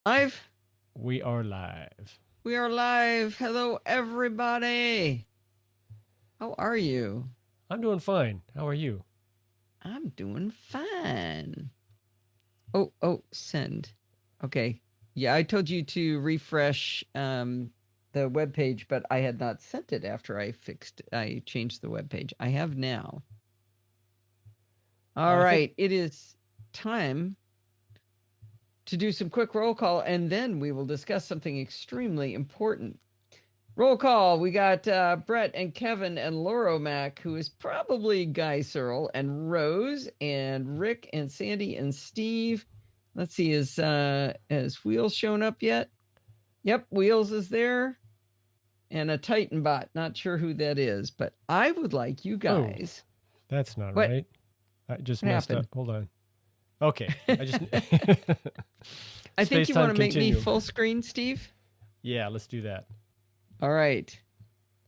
Live? We are live. We are live. Hello, everybody. How are you? I'm doing fine. How are you? I'm doing fine. Send. Okay. Yeah, I told you to refresh the web page, but I had not sent it after I changed the web page. I have now. All I think right, it is time to do some quick roll call, and then we will discuss something extremely important. Roll call. We got Brett and Kevin and Lauro Mac, who is probably Guy Searle, and Rose and Rick and Sandy and Steve. Let's see, has Wheels shown up yet? Yep, Wheels is there. And a Titan bot. Not sure who that is, but I would like you guys. that's not What right. I just what messed happened? up. Hold on. Okay. I just I think space you want time to make me continuum. full screen, Steve. Yeah, let's do that. All right.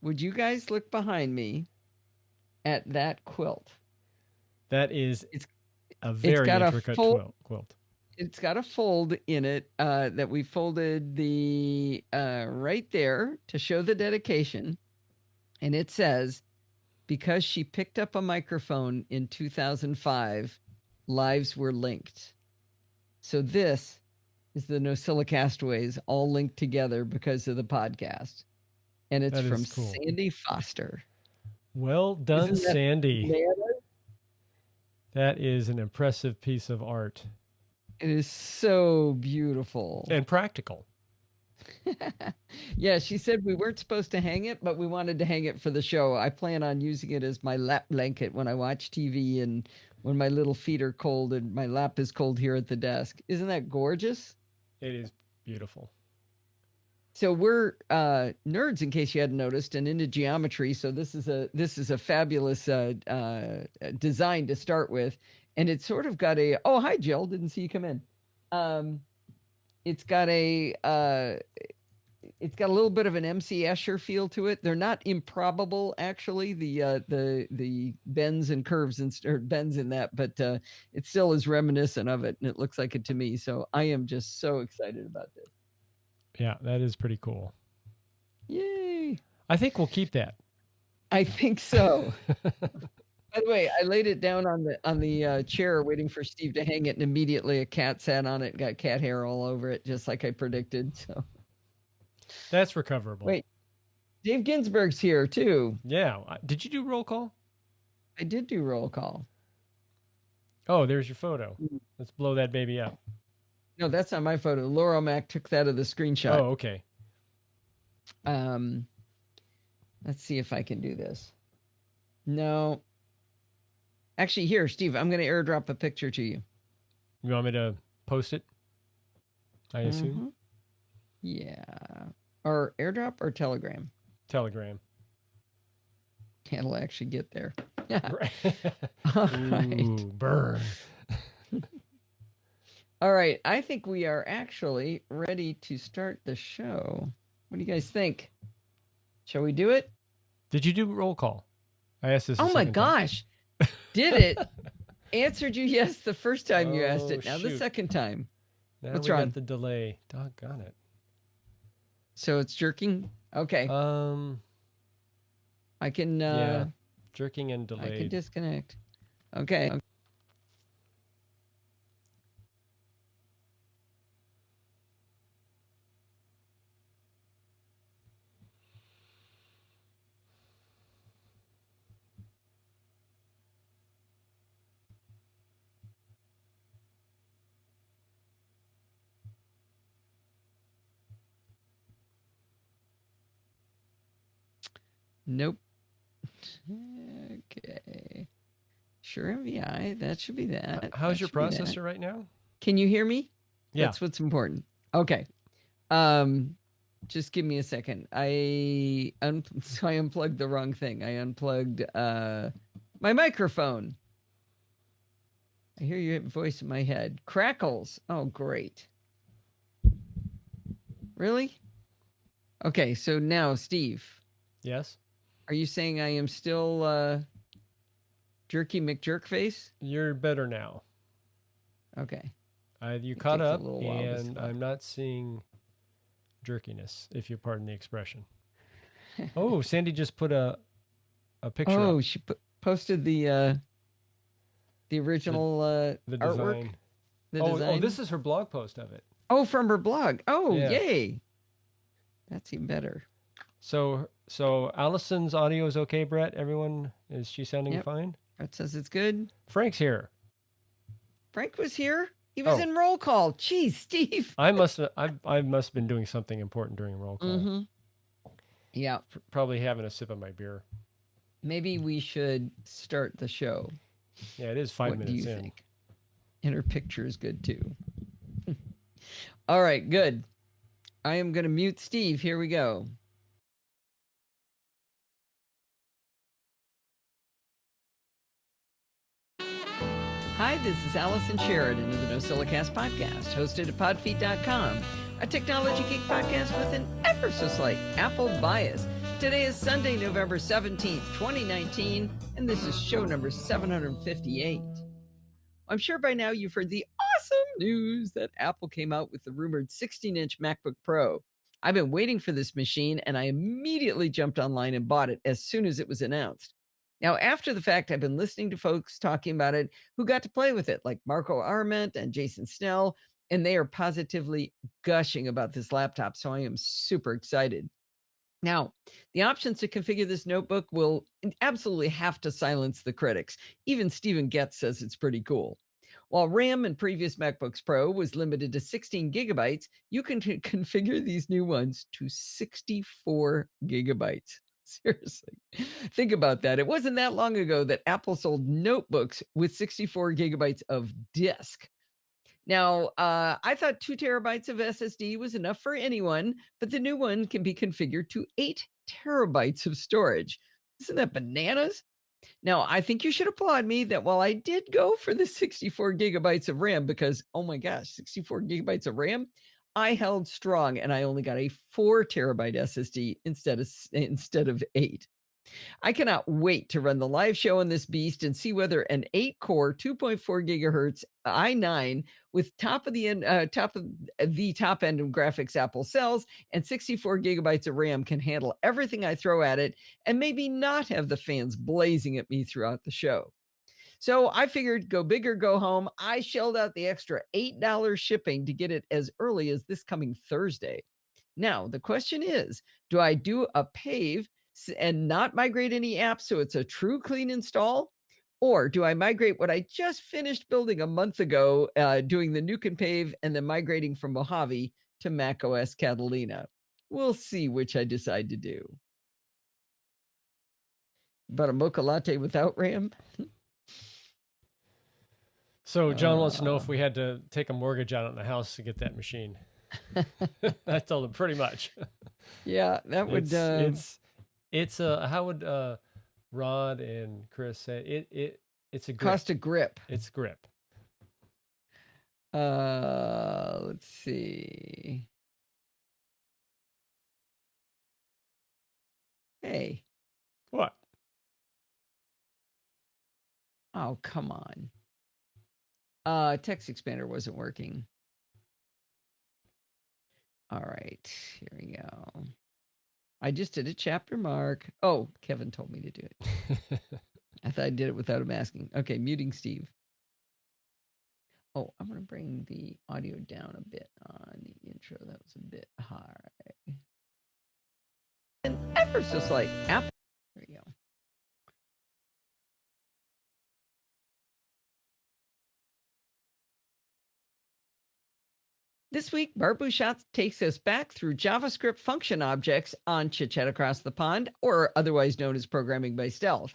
Would you guys look behind me at that quilt? That is It's a it's very got a intricate full quilt. it's got a fold in it that we folded the right there to show the dedication, and it says, because she picked up a microphone in 2005, lives were linked. So this is the NosillaCastaways all linked together because of the podcast, and it's That from is cool. Sandy Foster. Well done, Isn't that Sandy. bananas? That is an impressive piece of art It is so beautiful. and practical. Yeah, she said we weren't supposed to hang it, but we wanted to hang it for the show. I plan on using it as my lap blanket when I watch TV and when my little feet are cold and my lap is cold here at the desk. Isn't that gorgeous? It is beautiful. So we're nerds, in case you hadn't noticed, and into geometry. So this is a fabulous design to start with, and it's sort of got a. Oh, hi, Jill. Didn't see you come in. Um, it's got a it's got a little bit of an MC Escher feel to it. They're not improbable, actually. The bends and curves and or bends in that, but it still is reminiscent of it, and it looks like it to me. So I am just so excited about this. Yeah, that is pretty cool. Yay! I think we'll keep that. I think so. By the way, I laid it down on the chair, waiting for Steve to hang it, and immediately a cat sat on it, and got cat hair all over it, just like I predicted. So That's recoverable. wait, Dave Ginsburg's here too. Yeah. Did you do roll call? I did do roll call. Oh, there's your photo. Let's blow that baby up. No, that's not my photo. Laura Mac took that of the screenshot. Oh, okay. Let's see if I can do this. No. Actually, here, Steve, I'm going to airdrop a picture to you. You want me to post it? I assume. Yeah. Or airdrop or Telegram? Telegram. It'll actually get there. Right. All Ooh, right. burn. All right. I think we are actually ready to start the show. What do you guys think? Shall we do it? Did you do roll call? I asked this. Oh my gosh. Did it? Answered you yes the first time you asked it. Now the second time. Now What's we wrong? got the delay. Doggone it. So it's jerking? Okay. I can yeah. Jerking and delayed. I can disconnect. Okay. Nope. Okay. Sure MVI. That should be that. How's your processor right now? Can you hear me? Yeah. That's what's important. Okay. Just give me a second. So I unplugged the wrong thing. I unplugged my microphone. I hear your voice in my head. Crackles. Oh, great. Really? Okay, so now, Steve. Yes. Are you saying I am still Jerky McJerkface? You're better now. Okay. You It caught takes a up, little while to and swap. I'm not seeing jerkiness, if you pardon the expression. Oh, Sandy just put a picture up. Oh, she posted the original The artwork, design. the Oh, design. this is her blog post of it. Oh, from her blog. Oh, Yeah. yay. That's even better. So Allison's audio is okay, Brett? Everyone, is she sounding fine? Brett says it's good. Frank's here. Frank was here. He was in roll call. Jeez, Steve. I must have been doing something important during roll call. Mm-hmm. Yeah. Probably having a sip of my beer. Maybe we should start the show. Yeah, it is 5 minutes in. What do you think? And her picture is good too. All right, good. I am going to mute Steve. Here we go. Hi, this is Allison Sheridan of the NosillaCast podcast, hosted at podfeet.com, a technology geek podcast with an ever so slight Apple bias. Today is Sunday, November 17th, 2019, and this is show number 758. I'm sure by now you've heard the awesome news that Apple came out with the rumored 16-inch MacBook Pro. I've been waiting for this machine, and I immediately jumped online and bought it as soon as it was announced. Now, after the fact, I've been listening to folks talking about it who got to play with it, like Marco Arment and Jason Snell, and they are positively gushing about this laptop, so I am super excited. Now, the options to configure this notebook will absolutely have to silence the critics. Even Stephen Getz says it's pretty cool. While RAM in previous MacBooks Pro was limited to 16 gigabytes, you can configure these new ones to 64 gigabytes. Seriously, think about that. It wasn't that long ago that Apple sold notebooks with 64 gigabytes of disk. Now, I thought 2 terabytes of SSD was enough for anyone, but the new one can be configured to 8 terabytes of storage. Isn't that bananas? Now, I think you should applaud me that while I did go for the 64 gigabytes of RAM, because, oh my gosh, 64 gigabytes of RAM, I held strong and I only got a 4 terabyte SSD instead of 8. I cannot wait to run the live show on this beast and see whether an 8-core, 2.4 gigahertz i9 with top of the end of graphics Apple sells and 64 gigabytes of RAM can handle everything I throw at it and maybe not have the fans blazing at me throughout the show. So I figured go big or go home. I shelled out the extra $8 shipping to get it as early as this coming Thursday. Now, the question is, do I do a pave and not migrate any apps so it's a true clean install? Or do I migrate what I just finished building a month ago, doing the Nuke and Pave and then migrating from Mojave to macOS Catalina? We'll see which I decide to do. But a mocha latte without RAM? So John wants to know if we had to take a mortgage out on the house to get that machine. I told him pretty much. Yeah, that would. It's how would Rod and Chris say it's a grip. Cost a grip. It's grip. Let's see. Hey. What? Oh, come on. Text expander wasn't working. All right, here we go. I just did a chapter mark. Oh, Kevin told me to do it. I thought I did it without him asking. Okay, muting Steve. Oh, I'm going to bring the audio down a bit on the intro. That was a bit high. And ever so slight. Apple. There we go. This week, Bart Bouchat takes us back through JavaScript function objects on Chit Chat Across the Pond, or otherwise known as programming by stealth.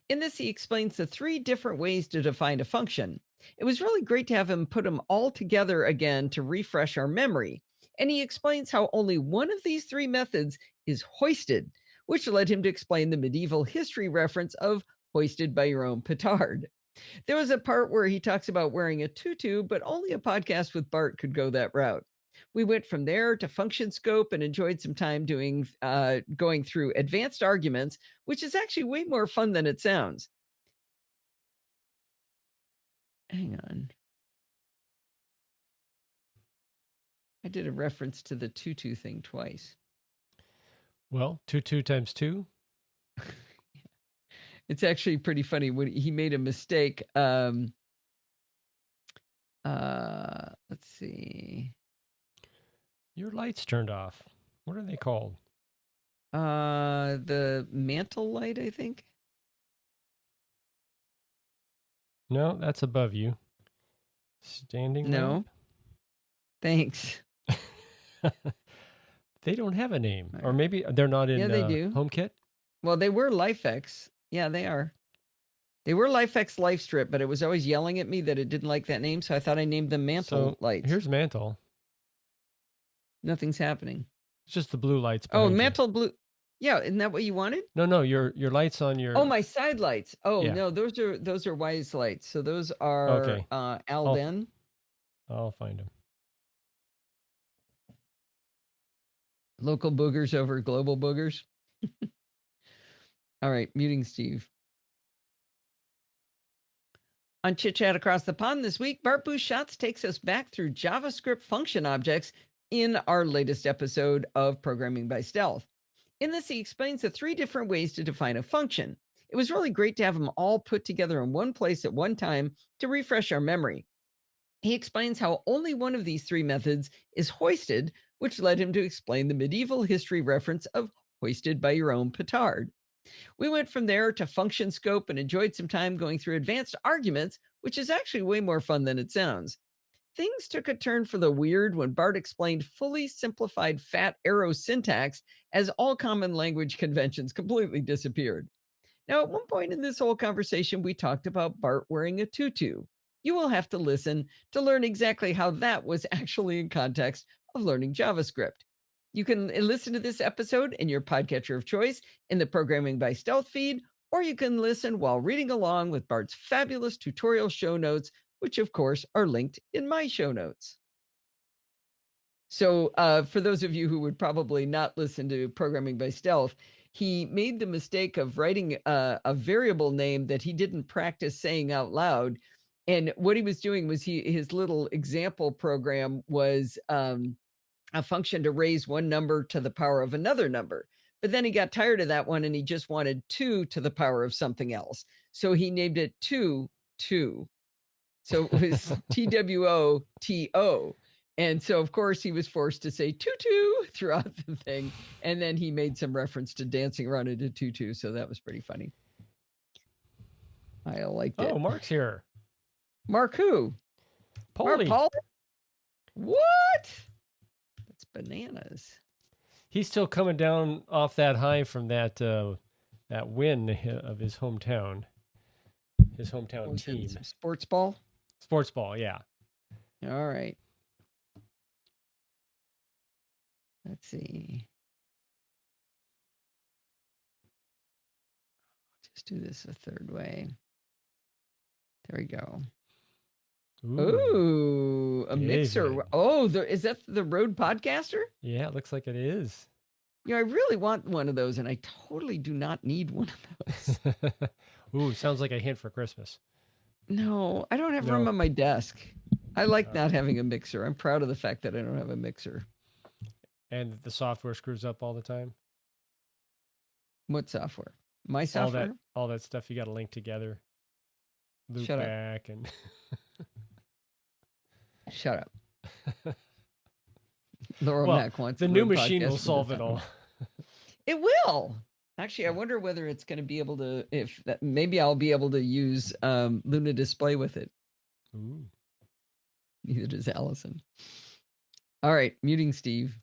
In this, he explains the 3 different ways to define a function. It was really great to have him put them all together again to refresh our memory. And he explains how only one of these 3 methods is hoisted, which led him to explain the medieval history reference of hoisted by your own petard. There was a part where he talks about wearing a tutu, but only a podcast with Bart could go that route. We went from there to function scope and enjoyed some time going through advanced arguments, which is actually way more fun than it sounds. Hang on. I did a reference to the tutu thing twice. Well, 2 times 2. It's actually pretty funny when he made a mistake. Let's see. Your lights turned off. What are they called? The mantle light, I think. No, that's above you. Standing No. Thanks. lamp. They don't have a name, All or right. maybe they're not in Yeah, they do. HomeKit. Well, they were LifeX. Yeah, they are. They were LifeX LifeStrip, but it was always yelling at me that it didn't like that name, so I thought I named them mantle So lights. here's mantle. Nothing's happening. It's just the blue lights Oh, behind you. mantle blue. Yeah, isn't that what you wanted? No, your lights on your. Oh, my side lights. Oh, Yeah. no, those are Wise lights. So those are Okay. Alden. I'll find them. Local boogers over global boogers. All right, muting Steve. On Chit Chat Across the Pond this week, Bart Busschots takes us back through JavaScript function objects in our latest episode of Programming by Stealth. In this, he explains the 3 different ways to define a function. It was really great to have them all put together in one place at one time to refresh our memory. He explains how only one of these 3 methods is hoisted, which led him to explain the medieval history reference of hoisted by your own petard. We went from there to function scope and enjoyed some time going through advanced arguments, which is actually way more fun than it sounds. Things took a turn for the weird when Bart explained fully simplified fat arrow syntax as all common language conventions completely disappeared. Now, at one point in this whole conversation, we talked about Bart wearing a tutu. You will have to listen to learn exactly how that was actually in context of learning JavaScript. You can listen to this episode in your podcatcher of choice in the Programming by Stealth feed, or you can listen while reading along with Bart's fabulous tutorial show notes, which of course are linked in my show notes. So, for those of you who would probably not listen to Programming by Stealth, he made the mistake of writing a variable name that he didn't practice saying out loud. And what he was doing was his little example program was a function to raise one number to the power of another number. But then he got tired of that one and he just wanted 2 to the power of something else. So he named it 2, 2. So it was TWOTO. And so, of course, he was forced to say tutu throughout the thing. And then he made some reference to dancing around in a tutu. So that was pretty funny. I liked it. Oh, Mark's here. Mark who? Paulie. Mark Paul? What? That's bananas. He's still coming down off that high from that win of his hometown. His hometown team. Sports ball? Sports ball, yeah. All right. Let's see. Just do this a third way. There we go. Ooh, a mixer. Oh, is that the Rode Podcaster? Yeah, it looks like it is. Yeah, I really want one of those, and I totally do not need one of those. Ooh, sounds like a hint for Christmas. No, I don't have room on my desk. I like not having a mixer. I'm proud of the fact that I don't have a mixer. And the software screws up all the time? What software? My software? All that stuff you got to link together. Loop Shut back up. and... Shut up. Laurel Mac wants the new machine will solve it all. It will. Actually, I wonder whether it's going to be able to, maybe I'll be able to use Luna Display with it. Ooh. Neither does Allison. All right, muting Steve.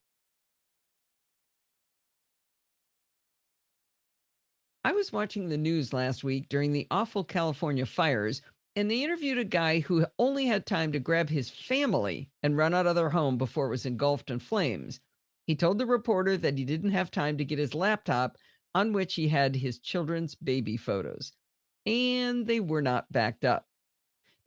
I was watching the news last week during the awful California fires, and they interviewed a guy who only had time to grab his family and run out of their home before it was engulfed in flames. He told the reporter that he didn't have time to get his laptop on which he had his children's baby photos, and they were not backed up.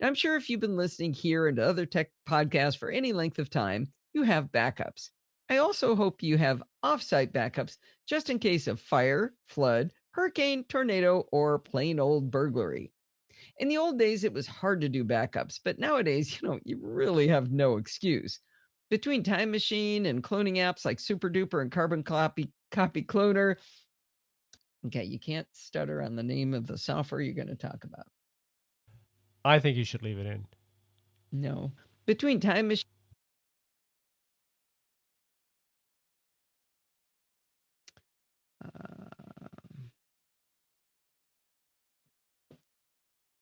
Now, I'm sure if you've been listening here and to other tech podcasts for any length of time, you have backups. I also hope you have offsite backups just in case of fire, flood, hurricane, tornado, or plain old burglary. In the old days, it was hard to do backups, but nowadays, you really have no excuse. Between Time Machine and cloning apps like Super Duper and Copy Cloner, okay, you can't stutter on the name of the software you're going to talk about. I think you should leave it in. No. Between Time Machine.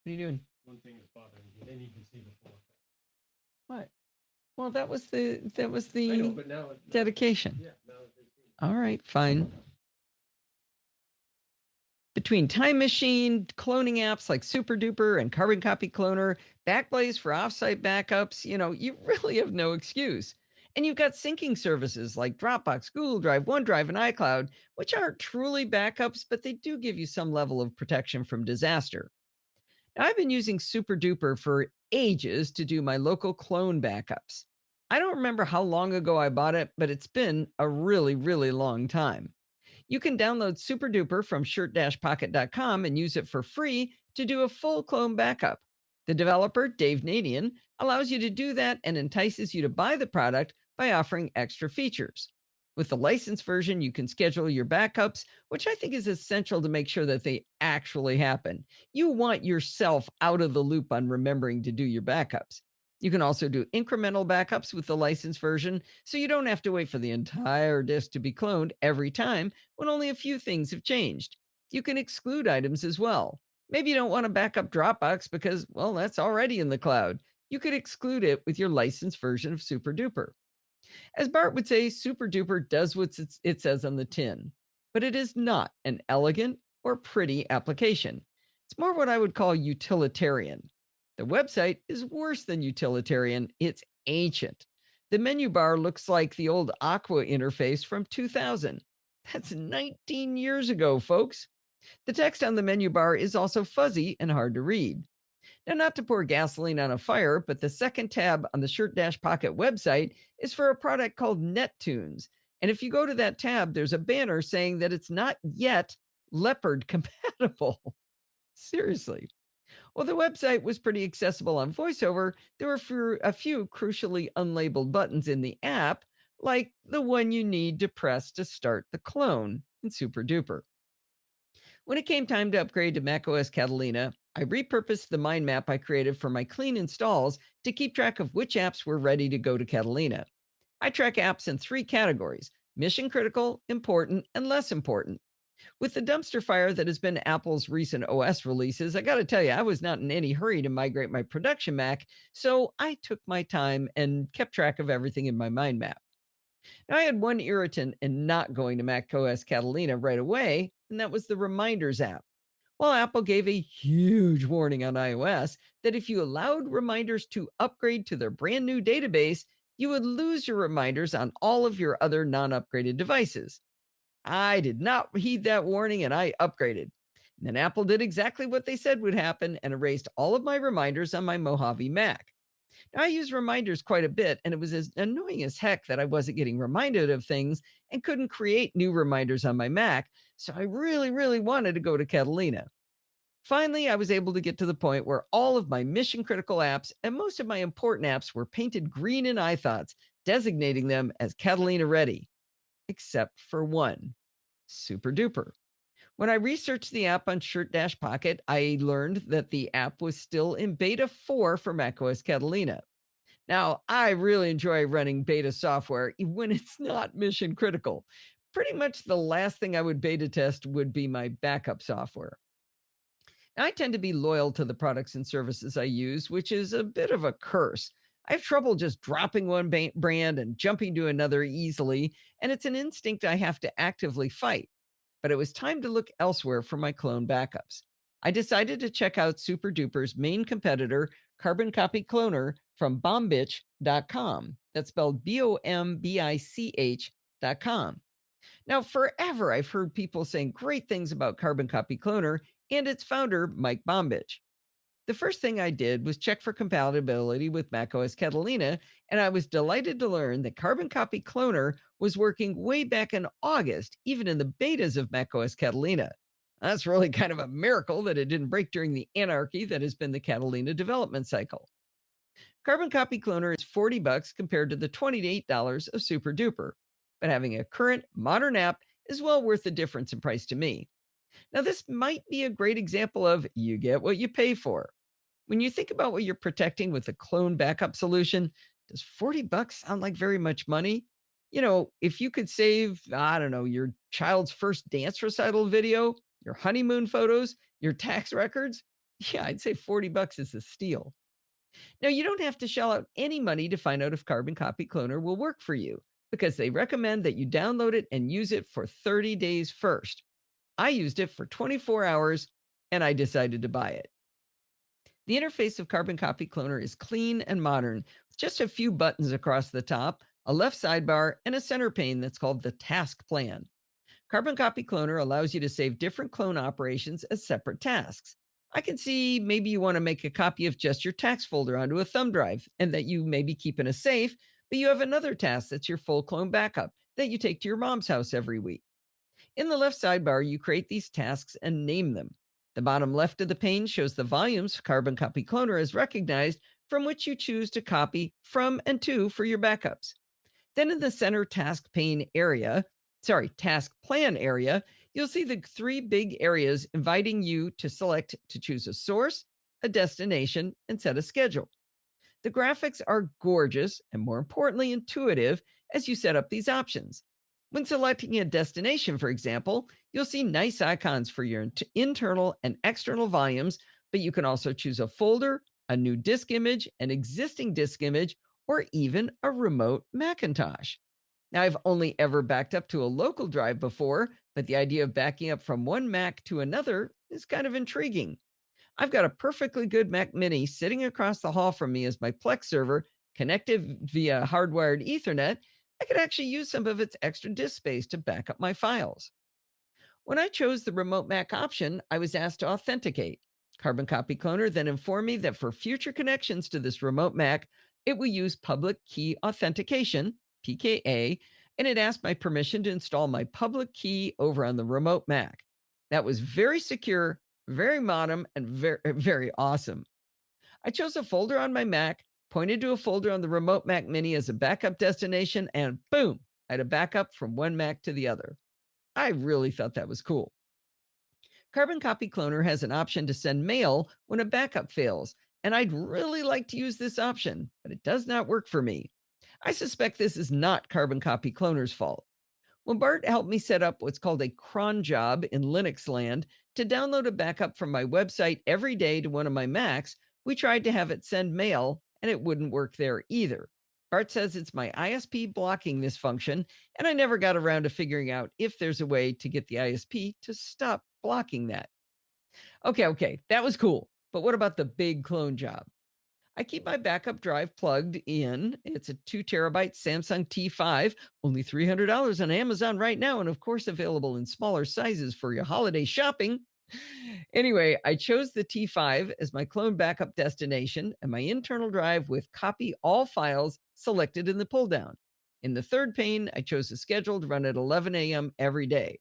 What are you doing? One thing is bothering you. Then you can see the full effect. What? Well, that was the I know, but now dedication. Yeah, now All right, fine. Between Time Machine, cloning apps like Super Duper and Carbon Copy Cloner, Backblaze for offsite backups, you really have no excuse. And you've got syncing services like Dropbox, Google Drive, OneDrive, and iCloud, which aren't truly backups, but they do give you some level of protection from disaster. Now, I've been using Super Duper for ages to do my local clone backups. I don't remember how long ago I bought it, but it's been a really, really long time. You can download Super Duper from shirt-pocket.com and use it for free to do a full clone backup. The developer, Dave Nadian, allows you to do that and entices you to buy the product by offering extra features. With the licensed version, you can schedule your backups, which I think is essential to make sure that they actually happen. You want yourself out of the loop on remembering to do your backups. You can also do incremental backups with the licensed version, so you don't have to wait for the entire disk to be cloned every time when only a few things have changed. You can exclude items as well. Maybe you don't want to back up Dropbox because, well, that's already in the cloud. You could exclude it with your licensed version of Super Duper. As Bart would say, Super Duper does what it says on the tin, but it is not an elegant or pretty application. It's more what I would call utilitarian. The website is worse than utilitarian, it's ancient. The menu bar looks like the old Aqua interface from 2000. That's 19 years ago, folks. The text on the menu bar is also fuzzy and hard to read. Now, not to pour gasoline on a fire, but the second tab on the Shirt Dash Pocket website is for a product called NetTunes. And if you go to that tab, there's a banner saying that it's not yet Leopard compatible. Seriously. Well, the website was pretty accessible on VoiceOver. There were a few crucially unlabeled buttons in the app, like the one you need to press to start the clone in Super Duper. When it came time to upgrade to macOS Catalina, I repurposed the mind map I created for my clean installs to keep track of which apps were ready to go to Catalina. I track apps in three categories: mission critical, important, and less important. With the dumpster fire that has been Apple's recent OS releases, I got to tell you, I was not in any hurry to migrate my production Mac, so I took my time and kept track of everything in my mind map. Now, I had one irritant in not going to macOS Catalina right away, and that was the Reminders app. Well, Apple gave a huge warning on iOS that if you allowed reminders to upgrade to their brand new database, you would lose your reminders on all of your other non upgraded devices. I did not heed that warning and I upgraded. And then Apple did exactly what they said would happen and erased all of my reminders on my Mojave Mac. Now, I use reminders quite a bit, and it was as annoying as heck that I wasn't getting reminded of things and couldn't create new reminders on my Mac. So I really, really wanted to go to Catalina. Finally, I was able to get to the point where all of my mission critical apps and most of my important apps were painted green in iThoughts, designating them as Catalina ready, except for one: Super Duper. When I researched the app on Shirt Dash Pocket, I learned that the app was still in beta 4 for macOS Catalina. Now, I really enjoy running beta software when it's not mission critical. Pretty much the last thing I would beta test would be my backup software. I tend to be loyal to the products and services I use, which is a bit of a curse. I have trouble just dropping one brand and jumping to another easily, and it's an instinct I have to actively fight. But it was time to look elsewhere for my clone backups. I decided to check out Super Duper's main competitor, Carbon Copy Cloner, from bombich.com. That's spelled BOMBICH.com. Now, forever I've heard people saying great things about Carbon Copy Cloner and its founder, Mike Bombich. The first thing I did was check for compatibility with macOS Catalina, and I was delighted to learn that Carbon Copy Cloner was working way back in August, even in the betas of macOS Catalina. That's really kind of a miracle that it didn't break during the anarchy that has been the Catalina development cycle. Carbon Copy Cloner is 40 bucks compared to the $28 of Super Duper. But having a current, modern app is well worth the difference in price to me. Now, this might be a great example of you get what you pay for. When you think about what you're protecting with a clone backup solution, does 40 bucks sound like very much money? If you could save, I don't know, your child's first dance recital video, your honeymoon photos, your tax records, yeah, I'd say 40 bucks is a steal. Now, you don't have to shell out any money to find out if Carbon Copy Cloner will work for you because they recommend that you download it and use it for 30 days first. I used it for 24 hours and I decided to buy it. The interface of Carbon Copy Cloner is clean and modern, with just a few buttons across the top, a left sidebar, and a center pane that's called the task plan. Carbon Copy Cloner allows you to save different clone operations as separate tasks. I can see maybe you want to make a copy of just your tax folder onto a thumb drive and that you maybe keep in a safe, but you have another task that's your full clone backup that you take to your mom's house every week. In the left sidebar, you create these tasks and name them. The bottom left of the pane shows the volumes Carbon Copy Cloner has recognized from which you choose to copy from and to for your backups. Then in the center task plan area, you'll see the three big areas inviting you to select to choose a source, a destination, and set a schedule. The graphics are gorgeous and, more importantly, intuitive as you set up these options. When selecting a destination, for example, you'll see nice icons for your internal and external volumes, but you can also choose a folder, a new disk image, an existing disk image, or even a remote Macintosh. Now, I've only ever backed up to a local drive before, but the idea of backing up from one Mac to another is kind of intriguing. I've got a perfectly good Mac Mini sitting across the hall from me as my Plex server, connected via hardwired Ethernet. I could actually use some of its extra disk space to back up my files. When I chose the remote Mac option, I was asked to authenticate. Carbon Copy Cloner then informed me that for future connections to this remote Mac, it will use public key authentication, PKA, and it asked my permission to install my public key over on the remote Mac. That was very secure, very modern, and very, very awesome. I chose a folder on my Mac, pointed to a folder on the remote Mac Mini as a backup destination, and boom, I had a backup from one Mac to the other. I really thought that was cool. Carbon Copy Cloner has an option to send mail when a backup fails, and I'd really like to use this option, but it does not work for me. I suspect this is not Carbon Copy Cloner's fault. When Bart helped me set up what's called a cron job in Linux land to download a backup from my website every day to one of my Macs, we tried to have it send mail and it wouldn't work there either. Bart says it's my ISP blocking this function, and I never got around to figuring out if there's a way to get the ISP to stop blocking that. Okay, that was cool. But what about the big clone job? I keep my backup drive plugged in. It's a 2 terabyte Samsung T5, only $300 on Amazon right now, and of course, available in smaller sizes for your holiday shopping. Anyway, I chose the T5 as my clone backup destination and my internal drive with copy all files selected in the pull down. In the third pane, I chose a schedule to run at 11 a.m. every day.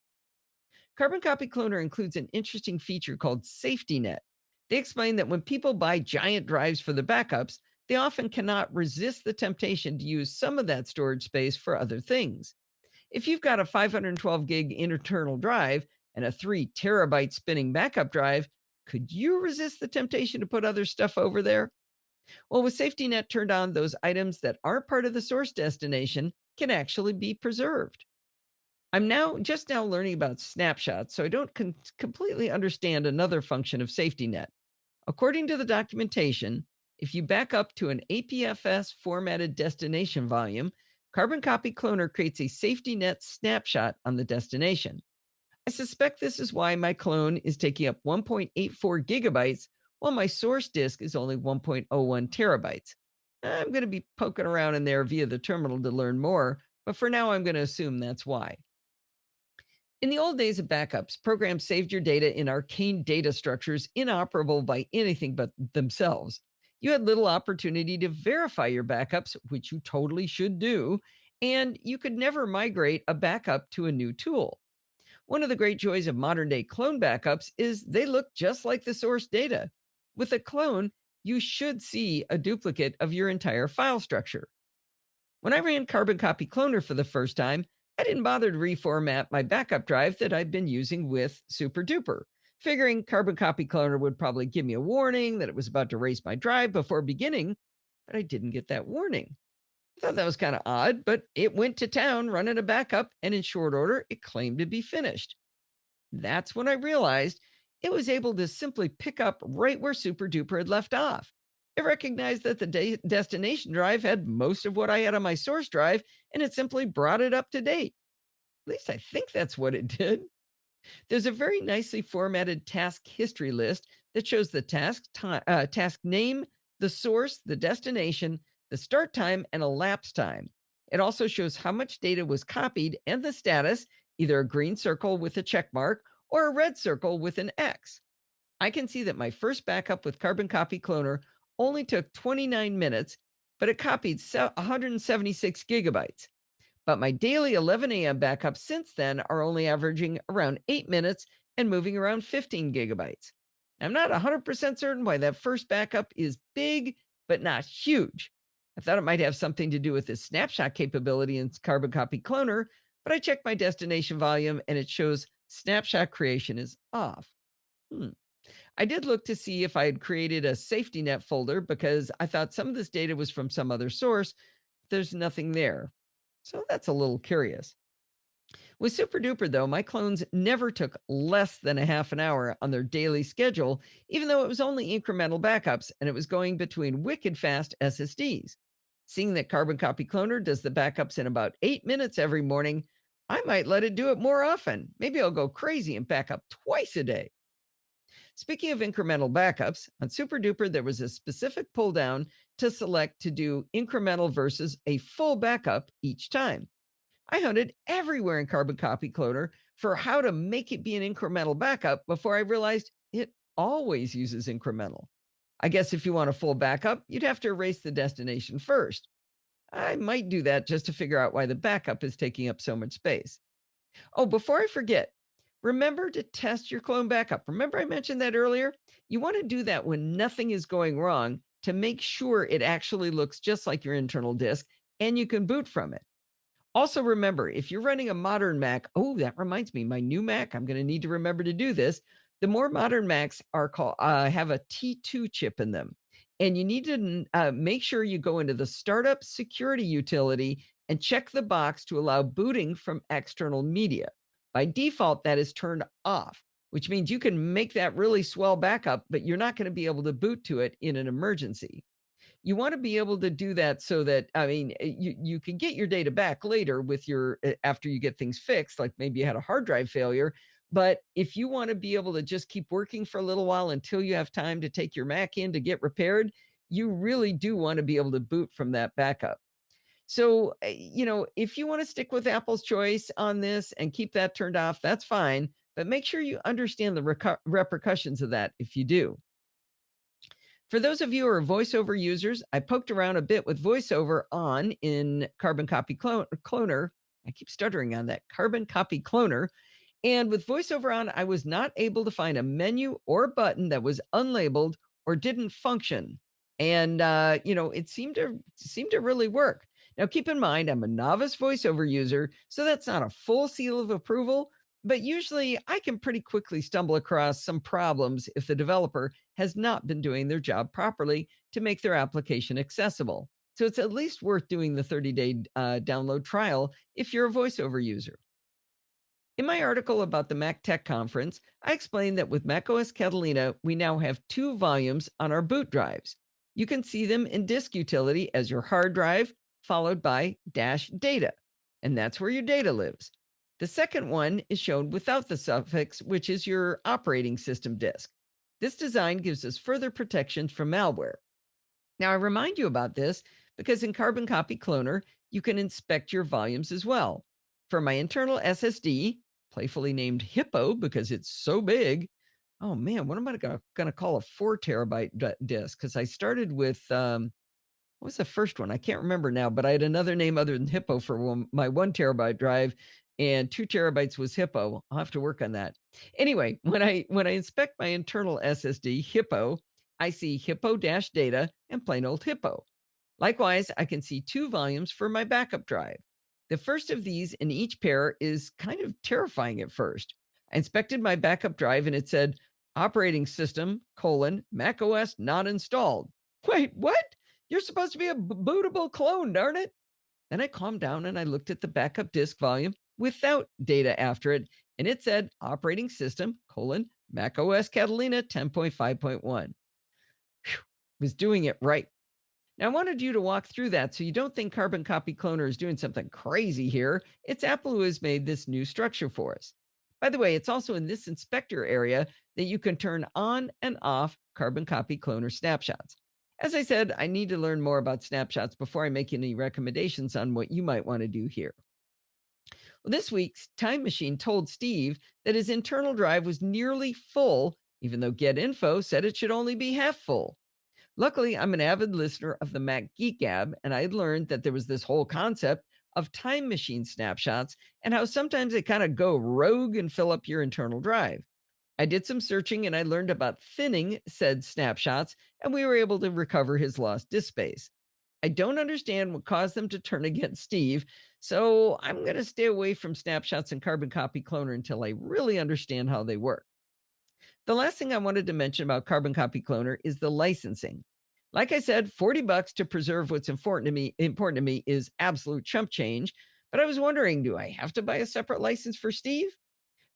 Carbon Copy Cloner includes an interesting feature called Safety Net. They explain that when people buy giant drives for the backups, they often cannot resist the temptation to use some of that storage space for other things. If you've got a 512 gig internal drive and a 3 terabyte spinning backup drive, could you resist the temptation to put other stuff over there? Well, with Safety Net turned on, those items that aren't part of the source destination can actually be preserved. I'm now learning about snapshots, so I don't completely understand another function of Safety Net. According to the documentation, if you back up to an APFS formatted destination volume, Carbon Copy Cloner creates a Safety Net snapshot on the destination. I suspect this is why my clone is taking up 1.84 gigabytes while my source disk is only 1.01 terabytes. I'm going to be poking around in there via the terminal to learn more, but for now, I'm going to assume that's why. In the old days of backups, programs saved your data in arcane data structures inoperable by anything but themselves. You had little opportunity to verify your backups, which you totally should do, and you could never migrate a backup to a new tool. One of the great joys of modern day clone backups is they look just like the source data. With a clone, you should see a duplicate of your entire file structure. When I ran Carbon Copy Cloner for the first time, I didn't bother to reformat my backup drive that I'd been using with SuperDuper, figuring Carbon Copy Cloner would probably give me a warning that it was about to erase my drive before beginning, but I didn't get that warning. I thought that was kind of odd, but it went to town running a backup, and in short order, it claimed to be finished. That's when I realized it was able to simply pick up right where SuperDuper had left off. It recognized that the destination drive had most of what I had on my source drive, and it simply brought it up to date. At least I think that's what it did. There's a very nicely formatted task history list that shows the task name, the source, the destination, the start time, and elapsed time. It also shows how much data was copied and the status, either a green circle with a check mark or a red circle with an X. I can see that my first backup with Carbon Copy Cloner only took 29 minutes, but it copied 176 gigabytes. But my daily 11 a.m. backups since then are only averaging around 8 minutes and moving around 15 gigabytes. I'm not 100% certain why that first backup is big, but not huge. I thought it might have something to do with the snapshot capability in Carbon Copy Cloner, but I checked my destination volume and it shows snapshot creation is off. Hmm. I did look to see if I had created a safety net folder because I thought some of this data was from some other source. There's nothing there. So that's a little curious. With SuperDuper, though, my clones never took less than a half an hour on their daily schedule, even though it was only incremental backups and it was going between wicked fast SSDs. Seeing that Carbon Copy Cloner does the backups in about 8 minutes every morning, I might let it do it more often. Maybe I'll go crazy and back up twice a day. Speaking of incremental backups, on SuperDuper, there was a specific pull down to select to do incremental versus a full backup each time. I hunted everywhere in Carbon Copy Cloner for how to make it be an incremental backup before I realized it always uses incremental. I guess if you want a full backup, you'd have to erase the destination first. I might do that just to figure out why the backup is taking up so much space. Oh, before I forget, remember to test your clone backup. Remember I mentioned that earlier? You want to do that when nothing is going wrong to make sure it actually looks just like your internal disk and you can boot from it. Also, remember, if you're running a modern Mac, oh, that reminds me, my new Mac, I'm going to need to remember to do this. The more modern Macs are called have a T2 chip in them, and you need to make sure you go into the startup security utility and check the box to allow booting from external media. By default, that is turned off, which means you can make that really swell backup, but you're not going to be able to boot to it in an emergency. You want to be able to do that so that you can get your data back later with your after you get things fixed, like maybe you had a hard drive failure. But if you want to be able to just keep working for a little while until you have time to take your Mac in to get repaired, you really do want to be able to boot from that backup. So, if you want to stick with Apple's choice on this and keep that turned off, that's fine. But make sure you understand the repercussions of that if you do. For those of you who are voiceover users, I poked around a bit with voiceover on in Carbon Copy Cloner. I keep stuttering on that Carbon Copy Cloner. And with voiceover on, I was not able to find a menu or button that was unlabeled or didn't function. And it seemed to really work. Now, keep in mind, I'm a novice voiceover user, so that's not a full seal of approval. But usually, I can pretty quickly stumble across some problems if the developer has not been doing their job properly to make their application accessible. So it's at least worth doing the 30-day download trial if you're a voiceover user. In my article about the Mac Tech Conference, I explained that with macOS Catalina, we now have two volumes on our boot drives. You can see them in disk utility as your hard drive, followed by dash data, and that's where your data lives. The second one is shown without the suffix, which is your operating system disk. This design gives us further protections from malware. Now, I remind you about this because in Carbon Copy Cloner, you can inspect your volumes as well. For my internal SSD, playfully named Hippo because it's so big. Oh man, what am I going to call a 4 terabyte disk? Because I started with, what was the first one? I can't remember now, but I had another name other than Hippo for my 1 terabyte drive, and 2 terabytes was Hippo. I'll have to work on that. Anyway, when I inspect my internal SSD, Hippo, I see hippo-data and plain old hippo. Likewise, I can see 2 volumes for my backup drive. The first of these in each pair is kind of terrifying at first. I inspected my backup drive and it said operating system, Mac OS not installed. Wait, what? You're supposed to be a bootable clone, darn it. Then I calmed down and I looked at the backup disk volume without data after it, and it said operating system, Mac OS Catalina 10.5.1. Was doing it right. Now, I wanted you to walk through that so you don't think Carbon Copy Cloner is doing something crazy here. It's Apple who has made this new structure for us. By the way, it's also in this inspector area that you can turn on and off Carbon Copy Cloner snapshots. As I said, I need to learn more about snapshots before I make any recommendations on what you might want to do here. Well, this week's Time Machine told Steve that his internal drive was nearly full, even though Get Info said it should only be half full. Luckily, I'm an avid listener of the Mac Geek Gab, and I had learned that there was this whole concept of time machine snapshots and how sometimes they kind of go rogue and fill up your internal drive. I did some searching and I learned about thinning said snapshots, and we were able to recover his lost disk space. I don't understand what caused them to turn against Steve, so I'm going to stay away from snapshots and Carbon Copy Cloner until I really understand how they work. The last thing I wanted to mention about Carbon Copy Cloner is the licensing. Like I said, $40 to preserve what's important to me is absolute chump change, but I was wondering, do I have to buy a separate license for Steve?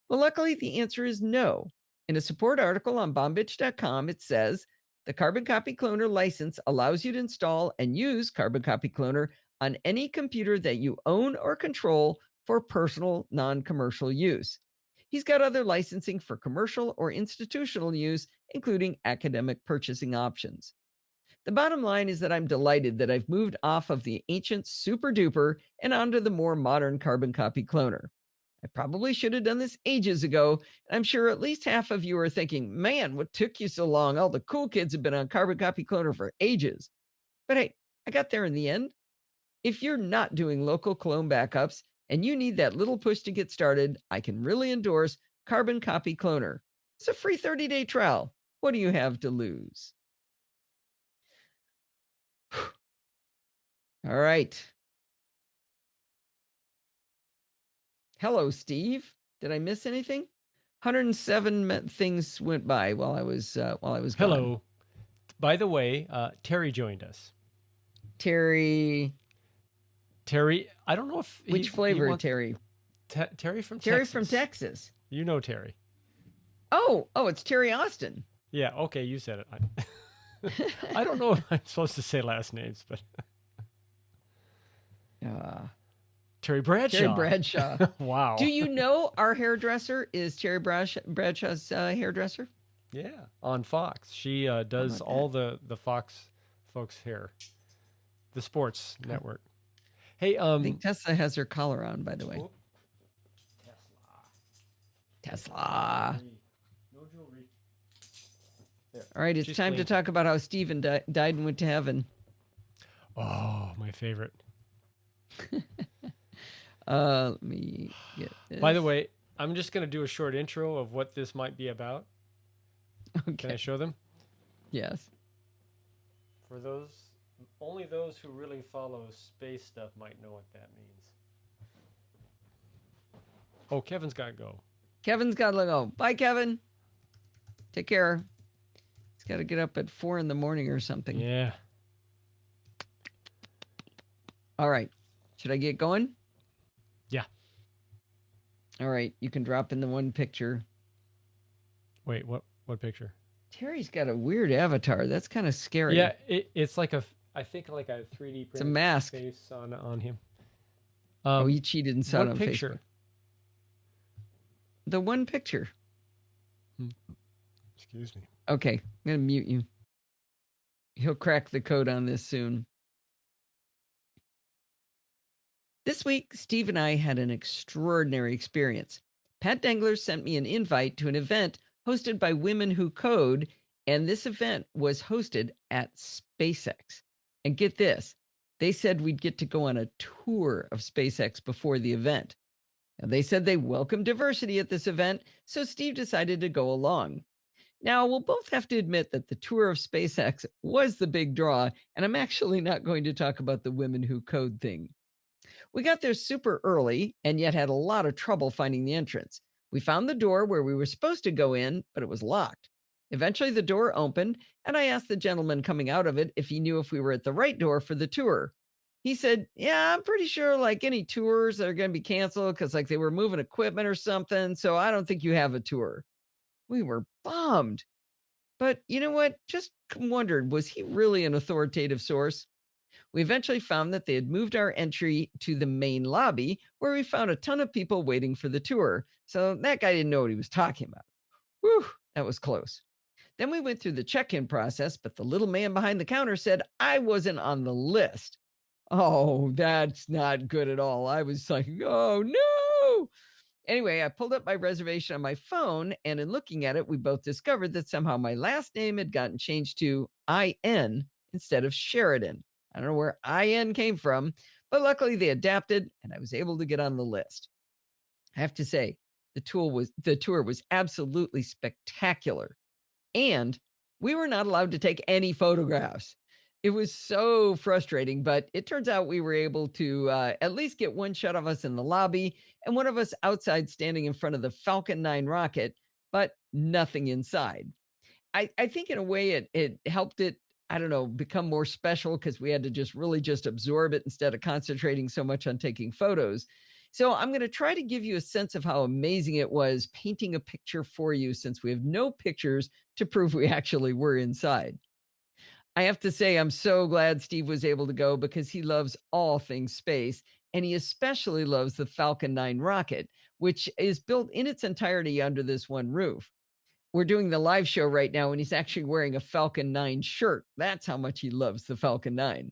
Well, luckily the answer is no. In a support article on bombitch.com, it says the Carbon Copy Cloner license allows you to install and use Carbon Copy Cloner on any computer that you own or control for personal, non-commercial use. He's got other licensing for commercial or institutional use, including academic purchasing options. The bottom line is that I'm delighted that I've moved off of the ancient super duper and onto the more modern Carbon Copy Cloner. I probably should have done this ages ago, and I'm sure at least half of you are thinking, man, what took you so long? All the cool kids have been on Carbon Copy Cloner for ages. But hey, I got there in the end. If you're not doing local clone backups and you need that little push to get started, I can really endorse Carbon Copy Cloner. It's a free 30-day trial. What do you have to lose? All right. Hello, Steve. Did I miss anything? 107 things went by while I was gone. Hello. By the way, Terry joined us. Terry, I don't know if which flavor Terry? Terry from Terry Texas. from Texas. You know Terry. Oh, it's Terry Austin. Yeah, okay, you said it. I don't know if I'm supposed to say last names, but Terry Bradshaw. Terry Bradshaw. Wow. Do you know our hairdresser is Terry Bradshaw's hairdresser? Yeah, on Fox. She does all the Fox folks' hair. The sports network. Hey, I think Tesla has her collar on, by the way. Oh. Tesla. No jewelry. All right, it's time to talk about how Stephen died and went to heaven. Oh, my favorite. Let me get this. By the way, I'm just going to do a short intro of what this might be about. Okay. Can I show them? Yes. For only those who really follow space stuff might know what that means. Oh, Kevin's got to go. Kevin's got to go. Bye, Kevin. Take care. He's got to get up at 4 a.m. or something. Yeah. All right. Should I get going? Yeah. All right. You can drop in the one picture. Wait, what picture? Terry's got a weird avatar. That's kind of scary. Yeah, it's like I think like a 3D it's a mask face on him. He cheated and saw it on picture? Facebook. The one picture. Excuse me. Okay, I'm going to mute you. He'll crack the code on this soon. This week, Steve and I had an extraordinary experience. Pat Dengler sent me an invite to an event hosted by Women Who Code, and this event was hosted at SpaceX. And get this, they said we'd get to go on a tour of SpaceX before the event. Now, they said they welcome diversity at this event, so Steve decided to go along. Now, we'll both have to admit that the tour of SpaceX was the big draw, and I'm actually not going to talk about the women who code thing. We got there super early and yet had a lot of trouble finding the entrance. We found the door where we were supposed to go in, but it was locked. Eventually, the door opened, and I asked the gentleman coming out of it if he knew if we were at the right door for the tour. He said, "Yeah, I'm pretty sure like any tours that are going to be canceled because like they were moving equipment or something. So I don't think you have a tour." We were bummed. But you know what? Just wondered, was he really an authoritative source? We eventually found that they had moved our entry to the main lobby where we found a ton of people waiting for the tour. So that guy didn't know what he was talking about. Whew, that was close. Then we went through the check in process, but the little man behind the counter said I wasn't on the list. Oh, that's not good at all. I was like, oh no. Anyway, I pulled up my reservation on my phone, and in looking at it, we both discovered that somehow my last name had gotten changed to IN instead of Sheridan. I don't know where IN came from, but luckily they adapted and I was able to get on the list. I have to say, the tour was absolutely spectacular. And we were not allowed to take any photographs. It was so frustrating, but it turns out we were able to at least get one shot of us in the lobby and one of us outside standing in front of the Falcon 9 rocket, but nothing inside. I think in a way it helped it, I don't know, become more special because we had to just really just absorb it instead of concentrating so much on taking photos. So I'm going to try to give you a sense of how amazing it was painting a picture for you since we have no pictures to prove we actually were inside. I have to say, I'm so glad Steve was able to go because he loves all things space. And he especially loves the Falcon 9 rocket, which is built in its entirety under this one roof. We're doing the live show right now, and he's actually wearing a Falcon 9 shirt. That's how much he loves the Falcon 9.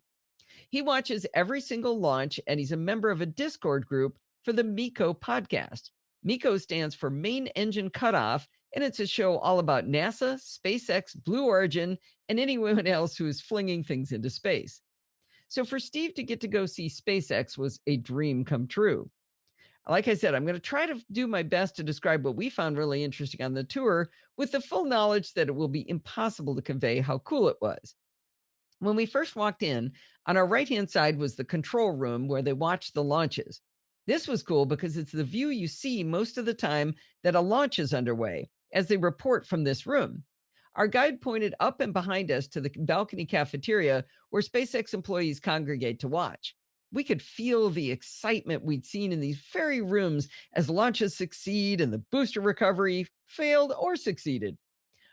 He watches every single launch, and he's a member of a Discord group for the MECO podcast. MECO stands for Main Engine Cutoff, and it's a show all about NASA, SpaceX, Blue Origin, and anyone else who is flinging things into space. So for Steve to get to go see SpaceX was a dream come true. Like I said, I'm going to try to do my best to describe what we found really interesting on the tour with the full knowledge that it will be impossible to convey how cool it was. When we first walked in, on our right hand side was the control room where they watch the launches. This was cool because it's the view you see most of the time that a launch is underway, as they report from this room. Our guide pointed up and behind us to the balcony cafeteria where SpaceX employees congregate to watch. We could feel the excitement we'd seen in these very rooms as launches succeed and the booster recovery failed or succeeded.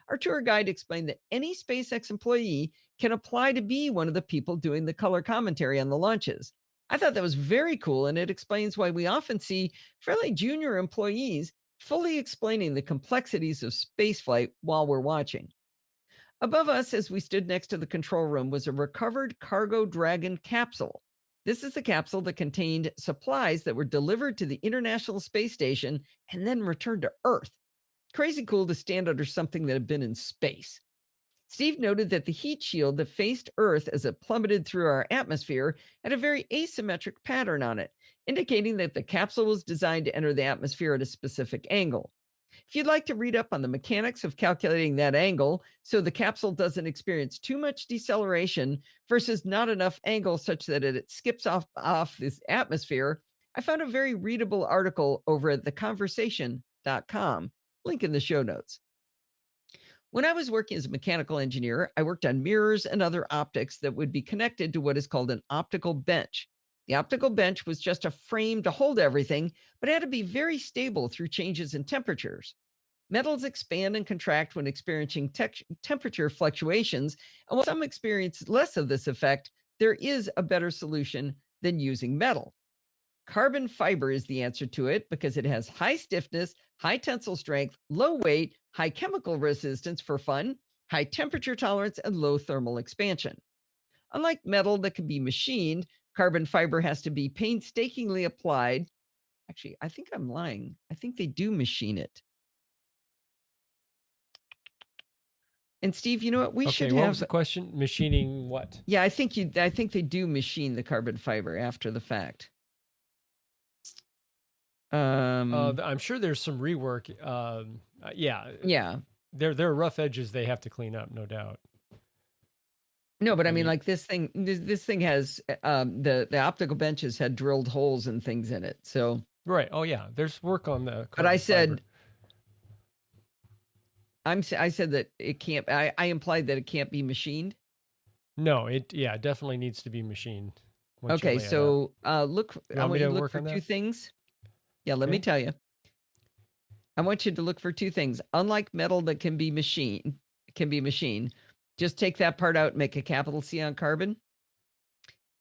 Our tour guide explained that any SpaceX employee can apply to be one of the people doing the color commentary on the launches. I thought that was very cool, and it explains why we often see fairly junior employees fully explaining the complexities of spaceflight while we're watching. Above us, as we stood next to the control room, was a recovered Cargo Dragon capsule. This is the capsule that contained supplies that were delivered to the International Space Station and then returned to Earth. Crazy cool to stand under something that had been in space. Steve noted that the heat shield that faced Earth as it plummeted through our atmosphere had a very asymmetric pattern on it, indicating that the capsule was designed to enter the atmosphere at a specific angle. If you'd like to read up on the mechanics of calculating that angle so the capsule doesn't experience too much deceleration versus not enough angle such that it skips off this atmosphere, I found a very readable article over at theconversation.com. Link in the show notes. When I was working as a mechanical engineer, I worked on mirrors and other optics that would be connected to what is called an optical bench. The optical bench was just a frame to hold everything, but it had to be very stable through changes in temperatures. Metals expand and contract when experiencing temperature fluctuations, and while some experience less of this effect, there is a better solution than using metal. Carbon fiber is the answer to it because it has high stiffness, high tensile strength, low weight, high chemical resistance for fun, high temperature tolerance, and low thermal expansion. Unlike metal that can be machined, carbon fiber has to be painstakingly applied. Actually, I think I'm lying. I think they do machine it. And Steve, you know what? We Okay, should what was have. the question? Machining what? Yeah, I think they do machine the carbon fiber after the fact. I'm sure there's some rework. Yeah, Yeah. there are rough edges they have to clean up, no doubt. No, but I I mean, mean, like this thing has the optical benches had drilled holes and things in it. So, right. Oh yeah, there's work on the but I carbon fiber. said I said that it can't. I implied that it can't be machined. No, it definitely needs to be machined once you Okay, lay it up. so look. You I want me want you to to look work for on two that? things. Yeah, let me Okay. tell you. I want you to look for two things. Unlike metal that can be machined, just take that part out and make a capital C on carbon.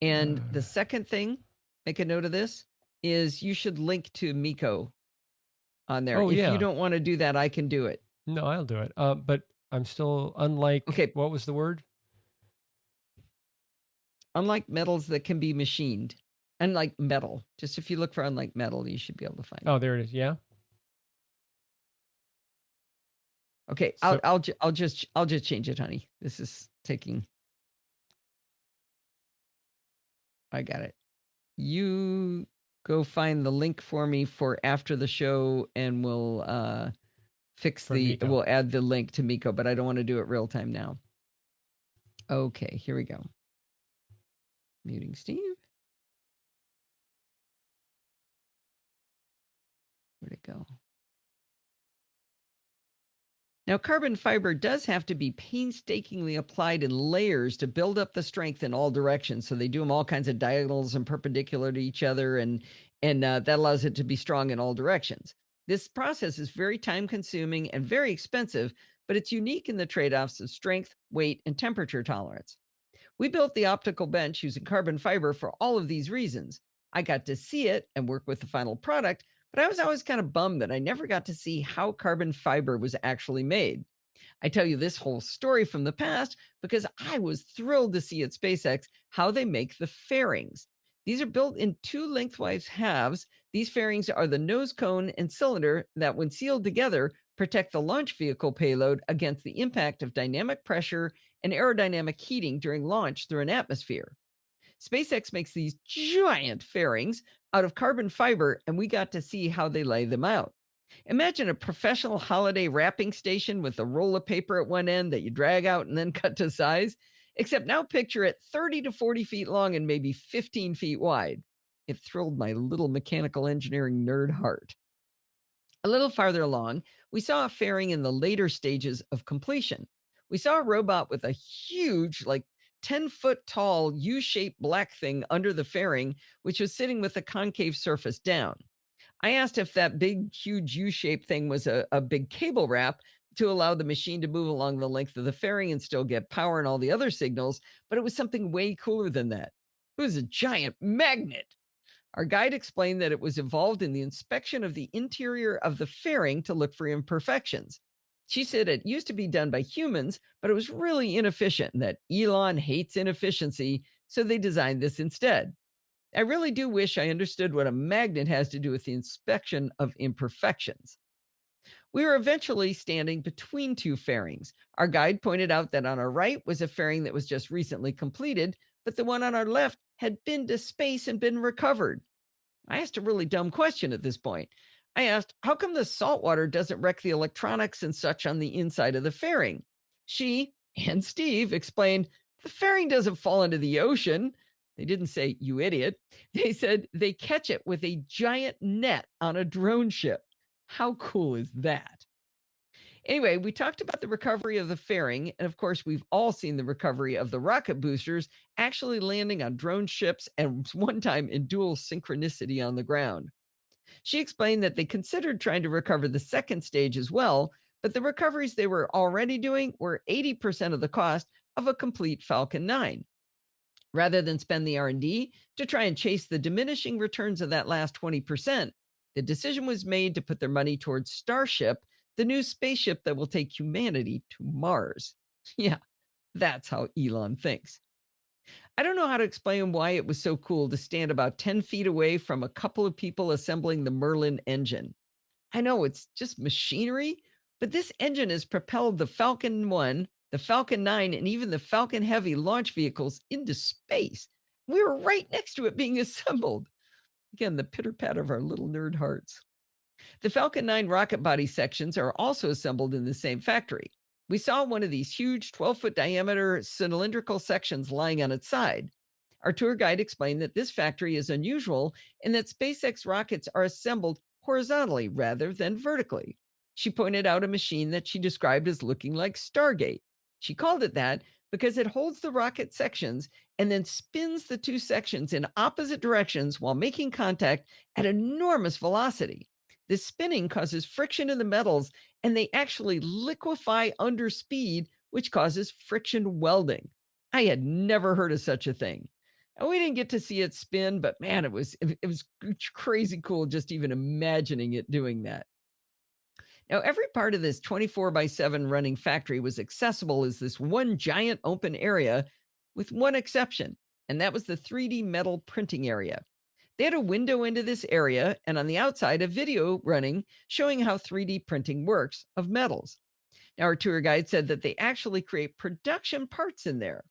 And the second thing, make a note of this, is you should link to Miko on there. Oh If you yeah. don't want to do that, I can do it. No, I'll do it. But I'm still unlike. Okay, What was the word? unlike metals that can be machined, unlike metal, just if you look for unlike metal, you should be able to find Oh, it. there it is. Yeah. Okay, So I'll just change it, honey. This is taking. I got it. You go find the link for me for after the show, and we'll for Miko. we'll add the link to Miko, but I don't want to do it real time now. Okay, here we go. Muting Steve. Where'd it go? Now, carbon fiber does have to be painstakingly applied in layers to build up the strength in all directions. So they do them all kinds of diagonals and perpendicular to each other, and that allows it to be strong in all directions. This process is very time consuming and very expensive, but it's unique in the trade offs of strength, weight, and temperature tolerance. We built the optical bench using carbon fiber for all of these reasons. I got to see it and work with the final product, but I was always kind of bummed that I never got to see how carbon fiber was actually made. I tell you this whole story from the past because I was thrilled to see at SpaceX how they make the fairings. These are built in two lengthwise halves. These fairings are the nose cone and cylinder that, when sealed together, protect the launch vehicle payload against the impact of dynamic pressure and aerodynamic heating during launch through an atmosphere. SpaceX makes these giant fairings out of carbon fiber, and we got to see how they lay them out. Imagine a professional holiday wrapping station with a roll of paper at one end that you drag out and then cut to size, except now picture it 30 to 40 feet long and maybe 15 feet wide. It thrilled my little mechanical engineering nerd heart. A little farther along, we saw a fairing in the later stages of completion. We saw a robot with a huge, like 10-foot tall U shaped black thing under the fairing, which was sitting with the concave surface down. I asked if that big, huge U shaped thing was a big cable wrap to allow the machine to move along the length of the fairing and still get power and all the other signals, but it was something way cooler than that. It was a giant magnet. Our guide explained that it was involved in the inspection of the interior of the fairing to look for imperfections. She said it used to be done by humans, but it was really inefficient and that Elon hates inefficiency, so they designed this instead. I really do wish I understood what a magnet has to do with the inspection of imperfections. We were eventually standing between two fairings. Our guide pointed out that on our right was a fairing that was just recently completed, but the one on our left had been to space and been recovered. I asked a really dumb question at this point. I asked, how come the salt water doesn't wreck the electronics and such on the inside of the fairing? She and Steve explained, the fairing doesn't fall into the ocean. They didn't say, you idiot. They said they catch it with a giant net on a drone ship. How cool is that? Anyway, we talked about the recovery of the fairing. And of course, we've all seen the recovery of the rocket boosters actually landing on drone ships and one time in dual synchronicity on the ground. She explained that they considered trying to recover the second stage as well, but the recoveries they were already doing were 80% of the cost of a complete Falcon 9. Rather than spend the R&D to try and chase the diminishing returns of that last 20%, the decision was made to put their money towards Starship, the new spaceship that will take humanity to Mars. Yeah, that's how Elon thinks. I don't know how to explain why it was so cool to stand about 10 feet away from a couple of people assembling the Merlin engine. I know it's just machinery, but this engine has propelled the Falcon 1, the Falcon 9, and even the Falcon Heavy launch vehicles into space. We were right next to it being assembled. Again, the pitter pat of our little nerd hearts. The Falcon 9 rocket body sections are also assembled in the same factory. We saw one of these huge 12-foot diameter cylindrical sections lying on its side. Our tour guide explained that this factory is unusual in that SpaceX rockets are assembled horizontally rather than vertically. She pointed out a machine that she described as looking like Stargate. She called it that because it holds the rocket sections and then spins the two sections in opposite directions while making contact at enormous velocity. This spinning causes friction in the metals and they actually liquefy under speed, which causes friction welding. I had never heard of such a thing. And we didn't get to see it spin, but man, it was crazy cool just even imagining it doing that. Now, every part of this 24/7 running factory was accessible as this one giant open area, with one exception, and that was the 3D metal printing area. They had a window into this area, and on the outside, a video running showing how 3D printing works of metals. Now, our tour guide said that they actually create production parts in there.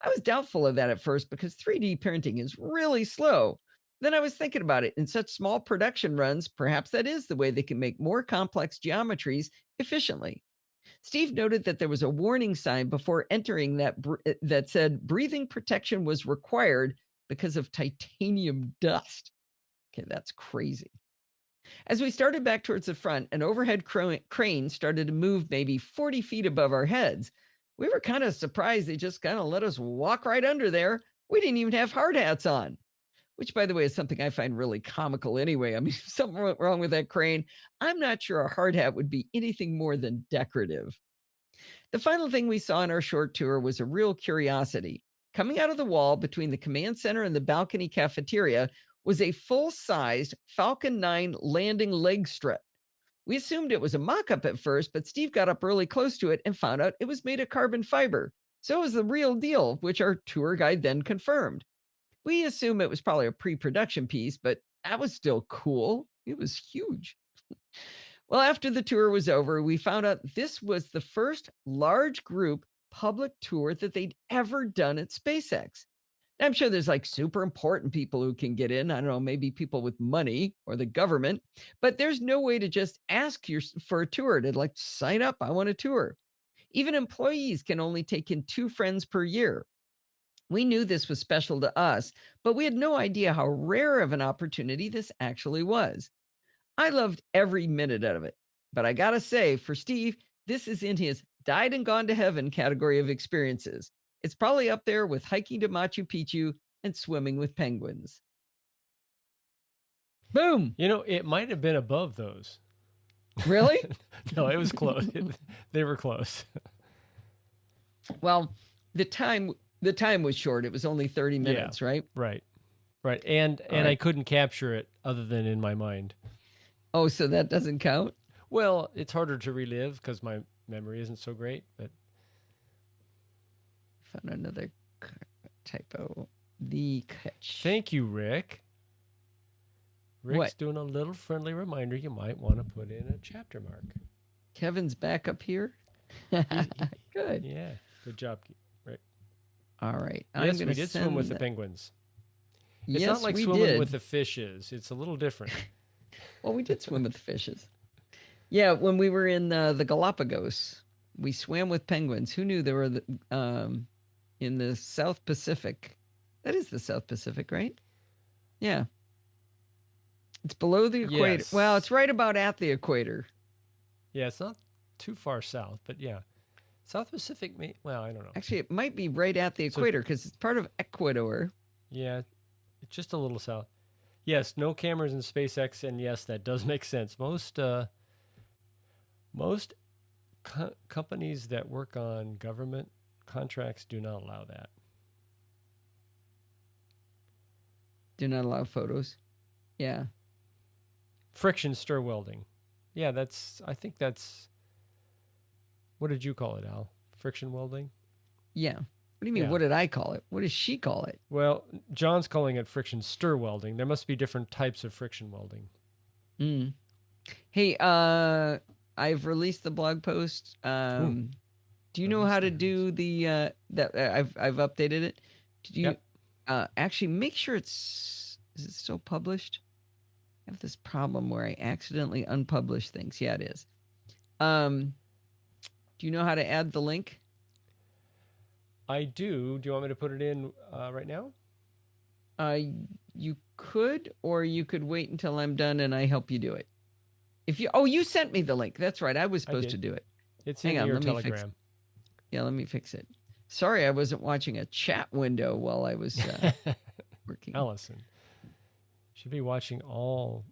I was doubtful of that at first because 3D printing is really slow. Then I was thinking about it in such small production runs, perhaps that is the way they can make more complex geometries efficiently. Steve noted that there was a warning sign before entering that said breathing protection was required because of titanium dust. Okay, that's crazy. As we started back towards the front, an overhead crane started to move maybe 40 feet above our heads. We were kind of surprised they just kind of let us walk right under there. We didn't even have hard hats on, which, by the way, is something I find really comical anyway. I mean, if something went wrong with that crane, I'm not sure a hard hat would be anything more than decorative. The final thing we saw in our short tour was a real curiosity. Coming out of the wall between the command center and the balcony cafeteria was a full-sized Falcon 9 landing leg strip. We assumed it was a mock-up at first, but Steve got up really close to it and found out it was made of carbon fiber. So it was the real deal, which our tour guide then confirmed. We assume it was probably a pre-production piece, but that was still cool. It was huge. Well, after the tour was over, we found out this was the first large group public tour that they'd ever done at SpaceX. I'm sure there's like super important people who can get in. I don't know, maybe people with money or the government, but there's no way to just ask for a tour to like sign up. I want a tour. Even employees can only take in 2 friends per year. We knew this was special to us, but we had no idea how rare of an opportunity this actually was. I loved every minute of it. But I gotta say, for Steve, this is in his died and gone to heaven category of experiences. It's probably up there with hiking to Machu Picchu and swimming with penguins. Boom. You know, it might have been above those. Really? No, it was close. They were close. Well, the time was short. It was only 30 minutes, right? Right. And right. I couldn't capture it other than in my mind. Oh, so that doesn't count? Well, it's harder to relive because my memory isn't so great, but found another typo. The catch. Thank you, Rick. Rick's what? Doing a little friendly reminder you might want to put in a chapter mark. Kevin's back up here. Good. Yeah. Good job, Rick. All right. Yes, we did swim with the penguins. It's yes, not like swimming with the fishes. It's a little different. Well, we did swim with the fishes. Yeah, when we were in the Galapagos, we swam with penguins. Who knew there were in the South Pacific? That is the South Pacific, right? Yeah. It's below the equator. Yes. Well, it's right about at the equator. Yeah, it's not too far south, but yeah. South Pacific, well, I don't know. Actually, it might be right at the equator because it's part of Ecuador. Yeah, it's just a little south. Yes, no cameras in SpaceX, and yes, that does make sense. Most companies that work on government contracts do not allow that. Do not allow photos. Yeah. Friction stir welding. Yeah, I think that's, what did you call it, Al? Friction welding? Yeah. What do you mean, what did I call it? What does she call it? Well, John's calling it friction stir welding. There must be different types of friction welding. Hey, I've released the blog post. Do you know how to do the that I've updated it? Did you actually make sure is it still published? I have this problem where I accidentally unpublish things. Yeah, it is. Do you know how to add the link? I do. Do you want me to put it in right now? Uh, you could, or you could wait until I'm done and I help you do it. If you, oh, you sent me the link. That's right. I was I supposed to did. do it. It's Hang in on, your let me fix it. Telegram. Yeah, let me fix it. Sorry, I wasn't watching a chat window while I was working. Allison should be watching all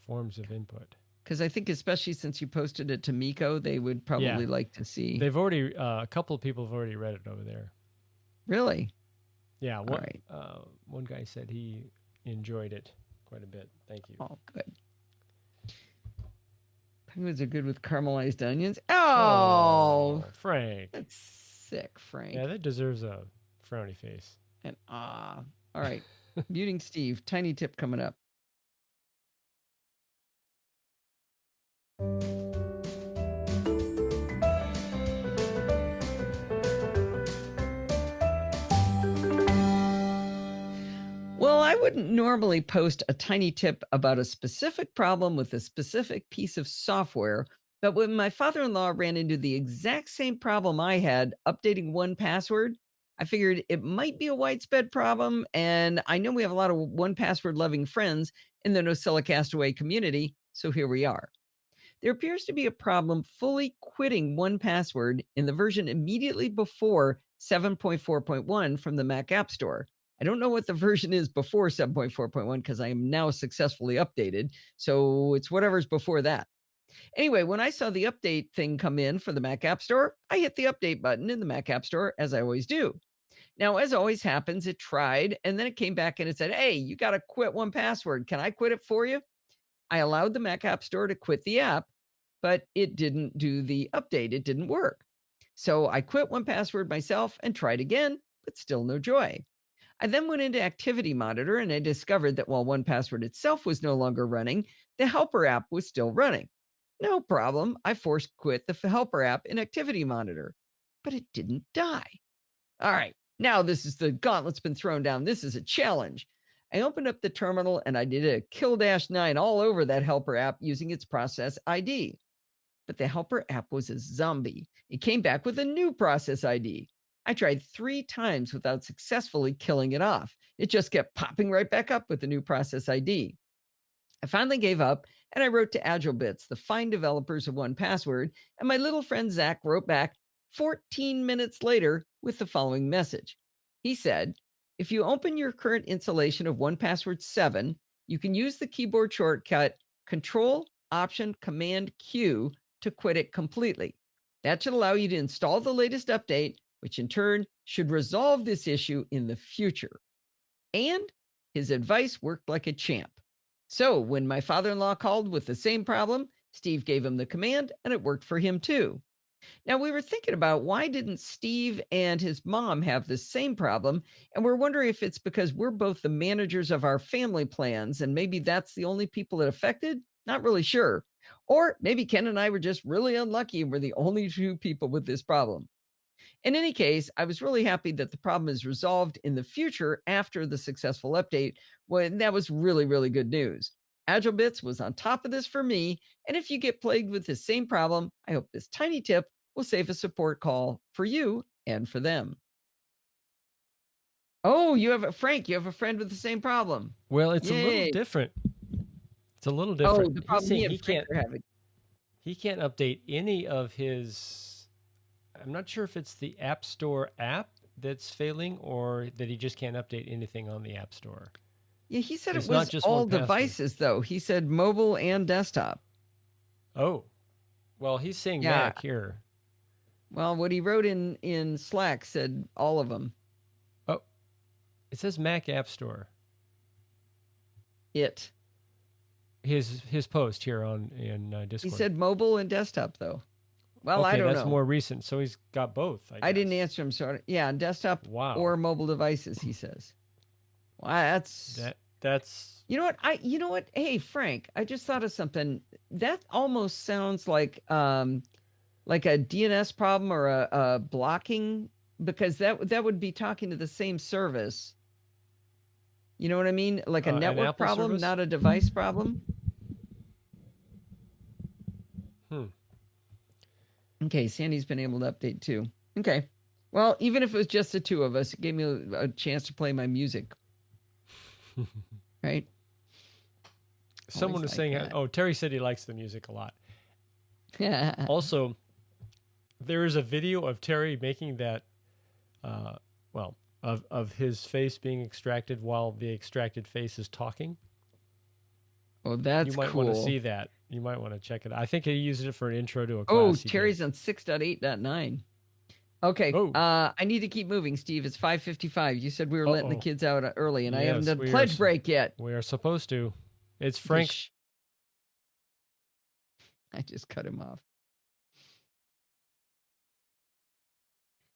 forms of input. Because I think, especially since you posted it to Miko, they would probably like to see. They've already, a couple of people have already read it over there. Really? Yeah. All right. One guy said he enjoyed it quite a bit. Thank you. Oh, good. Penguins are good with caramelized onions. Oh, Frank. That's sick, Frank. Yeah, that deserves a frowny face. And All right. Muting Steve. Tiny tip coming up. Well, I wouldn't normally post a tiny tip about a specific problem with a specific piece of software, but when my father-in-law ran into the exact same problem I had updating 1Password, I figured it might be a widespread problem, and I know we have a lot of 1Password loving friends in the NosillaCast community, so here we are. There appears to be a problem fully quitting 1Password in the version immediately before 7.4.1 from the Mac App Store. I don't know what the version is before 7.4.1 because I am now successfully updated. So it's whatever's before that. Anyway, when I saw the update thing come in for the Mac App Store, I hit the update button in the Mac App Store as I always do. Now, as always happens, it tried and then it came back and it said, "Hey, you got to quit 1Password. Can I quit it for you?" I allowed the Mac App Store to quit the app, but it didn't do the update. It didn't work. So I quit 1Password myself and tried again, but still no joy. I then went into Activity Monitor and I discovered that while 1Password itself was no longer running, the Helper app was still running. No problem. I forced quit the Helper app in Activity Monitor, but it didn't die. All right, now this is the gauntlet's been thrown down. This is a challenge. I opened up the terminal and I did a kill-9 all over that Helper app using its process ID. But the Helper app was a zombie. It came back with a new process ID. I tried 3 times without successfully killing it off. It just kept popping right back up with the new process ID. I finally gave up and I wrote to AgileBits, the fine developers of 1Password, and my little friend Zach wrote back 14 minutes later with the following message. He said, "If you open your current installation of 1Password 7, you can use the keyboard shortcut Control Option Command Q to quit it completely. That should allow you to install the latest update, which in turn should resolve this issue in the future." And his advice worked like a champ. So when my father-in-law called with the same problem, Steve gave him the command and it worked for him too. Now we were thinking about why didn't Steve and his mom have the same problem? And we're wondering if it's because we're both the managers of our family plans and maybe that's the only people it affected? Not really sure. Or maybe Ken and I were just really unlucky and we're the only 2 people with this problem. In any case, I was really happy that the problem is resolved in the future after the successful update. Well, that was really, really good news. AgileBits was on top of this for me, and if you get plagued with the same problem, I hope this tiny tip will save a support call for you and for them. Oh, you have a Frank, you have a friend with the same problem. Well, it's a little Yay. different. It's a little Oh, different. the He's problem he saying and he Frank can't are having. he can't update any of his. I'm not sure if it's the App Store app that's failing or that he just can't update anything on the App Store. Yeah, he said It's it not was just all 1Password. devices, though. He said mobile and desktop. Oh, well, he's saying Yeah. Mac here. Well, what he wrote in Slack said all of them. Oh, it says Mac App Store. It. His post here in Discord. He said mobile and desktop, though. Well, okay, I don't that's know. more recent. So he's got both. I didn't answer him. So yeah, desktop or mobile devices. He says. Well, that's. You know what? You know what? Hey, Frank, I just thought of something. That almost sounds like a DNS problem or a blocking, because that would be talking to the same service. You know what I mean? Like a An network Apple problem, service? not a device problem. Okay, Sandy's been able to update too. Okay. Well, even if it was just the two of us, it gave me a chance to play my music. Right? Someone was saying, oh, Terry said he likes the music a lot. Yeah. Also, there is a video of Terry making that, of his face being extracted while the extracted face is talking. Oh, that's You might cool. want to see that. You might want to check it out. I think he used it for an intro to a class. Oh, Terry's on 6.8.9. Okay. Oh. I need to keep moving, Steve. It's 5:55. You said we were letting the kids out early, and I haven't done pledge break yet. We are supposed to. It's Frank. I just cut him off.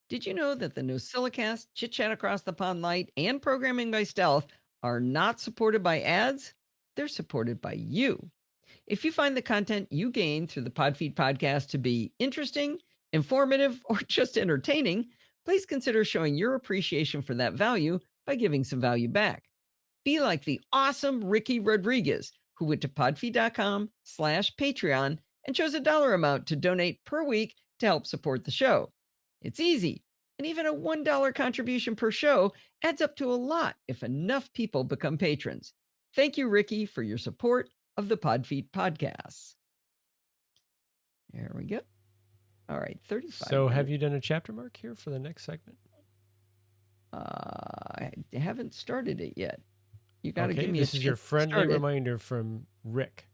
Did you know that the NosillaCast, Chit Chat Across the Pond Light, and Programming by Stealth are not supported by ads? They're supported by you. If you find the content you gain through the Podfeed podcast to be interesting, informative, or just entertaining, please consider showing your appreciation for that value by giving some value back. Be like the awesome Ricky Rodriguez, who went to podfeed.com/Patreon and chose a dollar amount to donate per week to help support the show. It's easy, and even a $1 contribution per show adds up to a lot if enough people become patrons. Thank you, Ricky, for your support of the Podfeed podcasts. There we go. All right, 35. So have you done a chapter mark here for the next segment? I haven't started it yet. You got to give me this is your friendly reminder from Rick.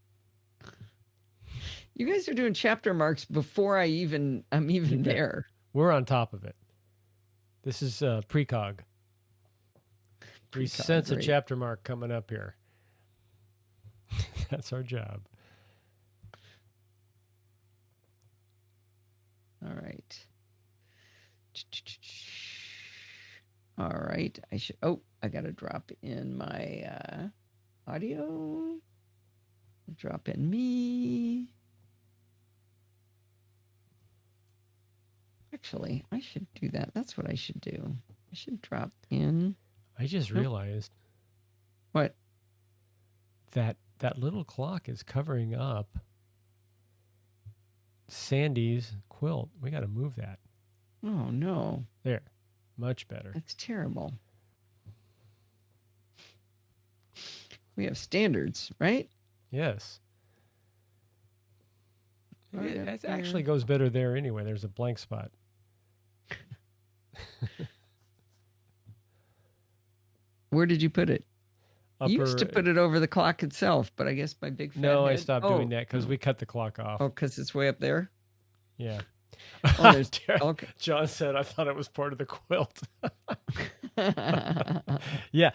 You guys are doing chapter marks before I'm even there. We're on top of it. This is precog. We sense a chapter mark coming up here. That's our job. All right. All right. I got to drop in my audio. Drop in me. Actually, I should do that. That's what I should do. I should drop in. I just realized. What? That little clock is covering up Sandy's quilt. We got to move that. Oh, no. There. Much better. That's terrible. We have standards, right? Yes. It actually goes better there anyway. There's a blank spot. Where did you put it? You used to put it over the clock itself, but I guess my big fat No, head... I stopped doing that because we cut the clock off. Oh, because it's way up there? Yeah. Oh, there's... okay. John said, I thought it was part of the quilt. Yeah.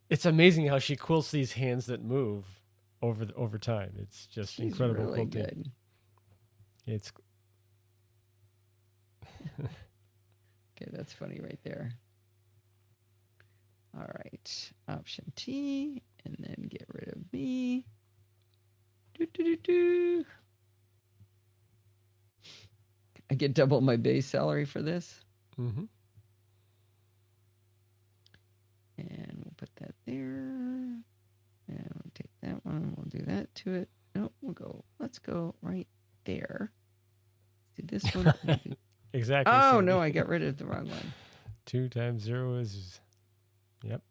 It's amazing how she quilts these hands that move over time. It's just She's incredible really quilting. Good. It's... Okay, that's funny right there. All right, Option T, and then get rid of me. I get double my base salary for this. Mm-hmm. And we'll put that there. And we'll take that one. We'll do that to it. No, let's go right there. Let's do this one. Exactly. Oh, Sandy. no, I got rid of the wrong one. 2 times 0 is... Yep.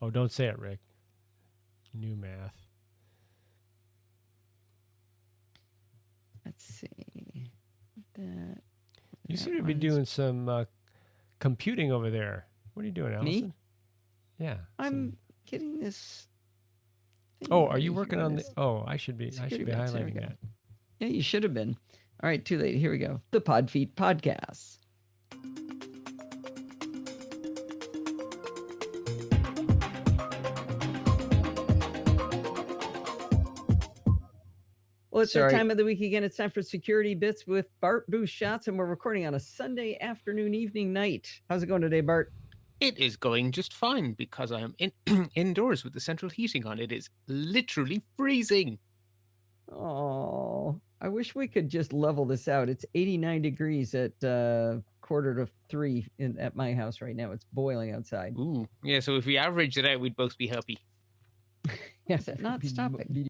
Oh, don't say it, Rick. New math. Let's see. That. You seem to be doing some computing over there. What are you doing, Allison? Me? Yeah. I'm getting this. Oh, are you working on the... Oh, I should be highlighting that. Yeah, you should have been. All right, too late. Here we go. The Podfeed Podcasts. Well, it's that time of the week again. It's time for Security Bits with Bart Booth Shots, and we're recording on a Sunday afternoon, evening, night. How's it going today, Bart? It is going just fine because I am indoors with the central heating on. It is literally freezing. Oh, I wish we could just level this out. It's 89 degrees at 2:45 at my house right now. It's boiling outside. Ooh. Yeah, so if we average it out, we'd both be happy. Yes, not stopping.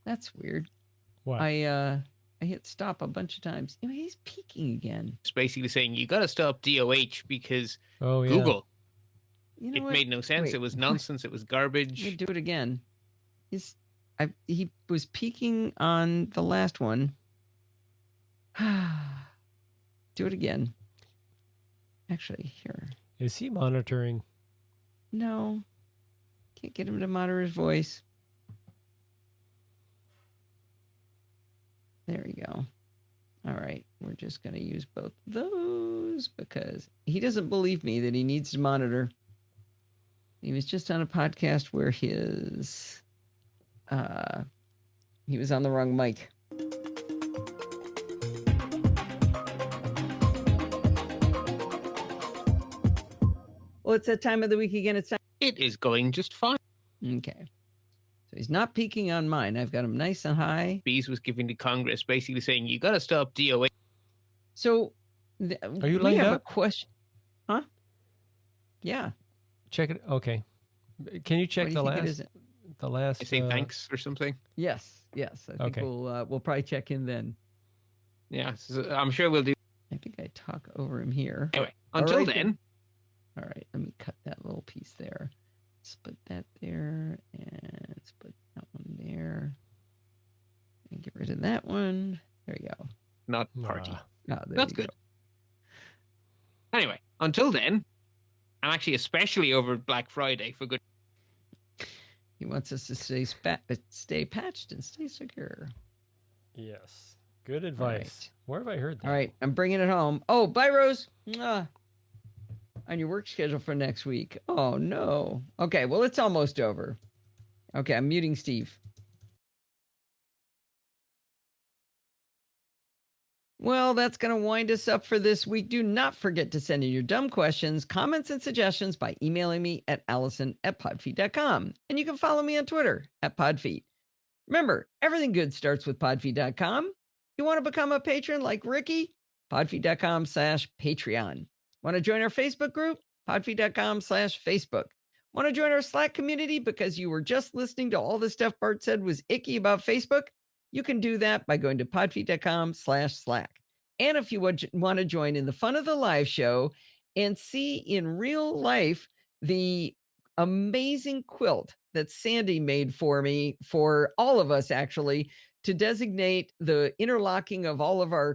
That's weird. What? I hit stop a bunch of times. He's peaking again. It's basically saying you got to stop DOH because Oh, yeah. Google. You know It what? made no sense. Wait. It was nonsense. It was garbage. Let me do it again. He was peaking on the last one. Do it again. Actually, here. Is he monitoring? No. Can't get him to monitor his voice. There we go. All right. We're just going to use both of those because he doesn't believe me that he needs to monitor. He was just on a podcast where he was on the wrong mic. Well, it's that time of the week again. It's time. It is going just fine. Okay. So he's not peaking on mine. I've got him nice and high. Bees was giving to Congress basically saying you got to stop DOH. So Are you we lined have up? a question. Huh? Yeah. Check it. Okay. Can you check What do you the think it last? is? The last. I say thanks or something. Yes. I think Okay. we'll probably check in then. Yeah, so I'm sure we'll do. I think I talk over him here. Anyway, until right, then. All right, let me cut that little piece there. Split that there and split that one there. And get rid of that one. There you go. Not party. Oh, there That's you good. go. Anyway, until then, and actually especially over Black Friday for good. He wants us to stay patched and stay secure. Yes. Good advice. Right. Where have I heard that? All right, I'm bringing it home. Oh, bye, Rose. Mwah. On your work schedule for next week. Oh, no. Okay, well, it's almost over. Okay, I'm muting Steve. Well, that's going to wind us up for this week. Do not forget to send in your dumb questions, comments, and suggestions by emailing me at allison@podfeet.com. And you can follow me on Twitter @podfeet. Remember, everything good starts with podfeet.com. You want to become a patron like Ricky? podfeet.com/Patreon. Want to join our Facebook group? podfeet.com/Facebook. Want to join our Slack community because you were just listening to all the stuff Bart said was icky about Facebook? You can do that by going to podfeet.com/Slack. And if you want to join in the fun of the live show and see in real life the amazing quilt that Sandy made for me, for all of us actually, to designate the interlocking of all of our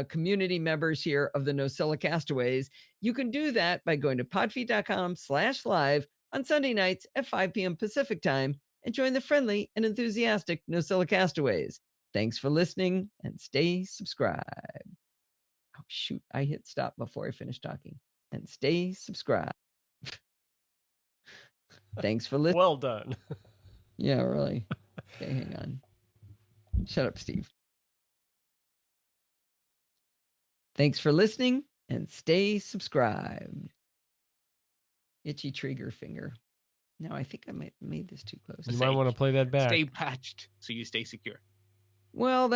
community members here of the Nosilla Castaways, you can do that by going to podfeet.com/live on Sunday nights at 5 p.m. Pacific time and join the friendly and enthusiastic Nosilla Castaways. Thanks for listening and stay subscribed. Oh, shoot. I hit stop before I finished talking. And stay subscribed. Thanks for listening. Well done. Yeah, really. Okay, hang on. Shut up, Steve. Thanks for listening and stay subscribed. Itchy trigger finger. Now, I think I might have made this too close. You might want to play that back. Stay patched so you stay secure. Well,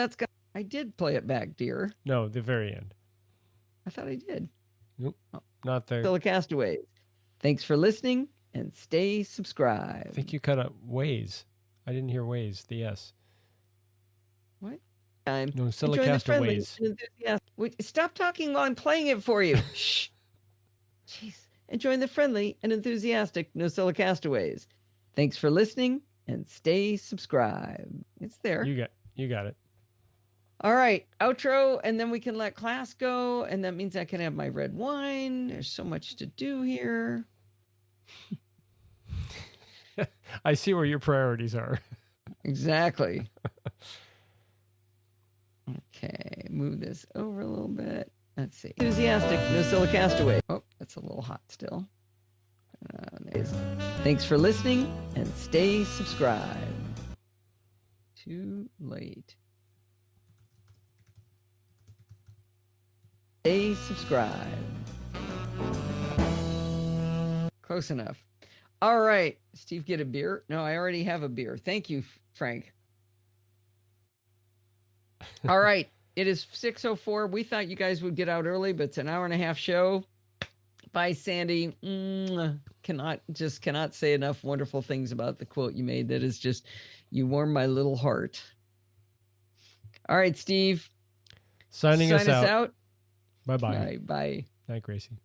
I did play it back, dear. No, the very end. I thought I did. Nope. Not there. Nosilla Castaways. Thanks for listening and stay I subscribed. think you cut out ways. I didn't hear ways. The S. What? Time. No, Enjoy the friendly ways. and enthusiastic. Wait, stop talking while I'm playing it for you. Shh. Jeez. Enjoying the friendly and enthusiastic Nosilla Castaways. Thanks for listening and stay subscribed. It's there. You got it. All right, outro, and then we can let class go, and that means I can have my red wine. There's so much to do here. I see where your priorities are. Exactly. Okay, move this over a little bit. Let's see. Enthusiastic Nosilla Castaway. Oh, that's a little hot still. Nice. Thanks for listening and stay subscribed. Too late. Stay subscribed. Close enough. All right. Steve, get a beer? No, I already have a beer. Thank you, Frank. All right. It is 6:04. We thought you guys would get out early, but it's an hour and a half show. Bye, Sandy. Cannot say enough wonderful things about the quote you made. That is just, you warm my little heart. All right, Steve. Signing us Sign us out. out. Bye-bye. All right, bye. Night, Gracie.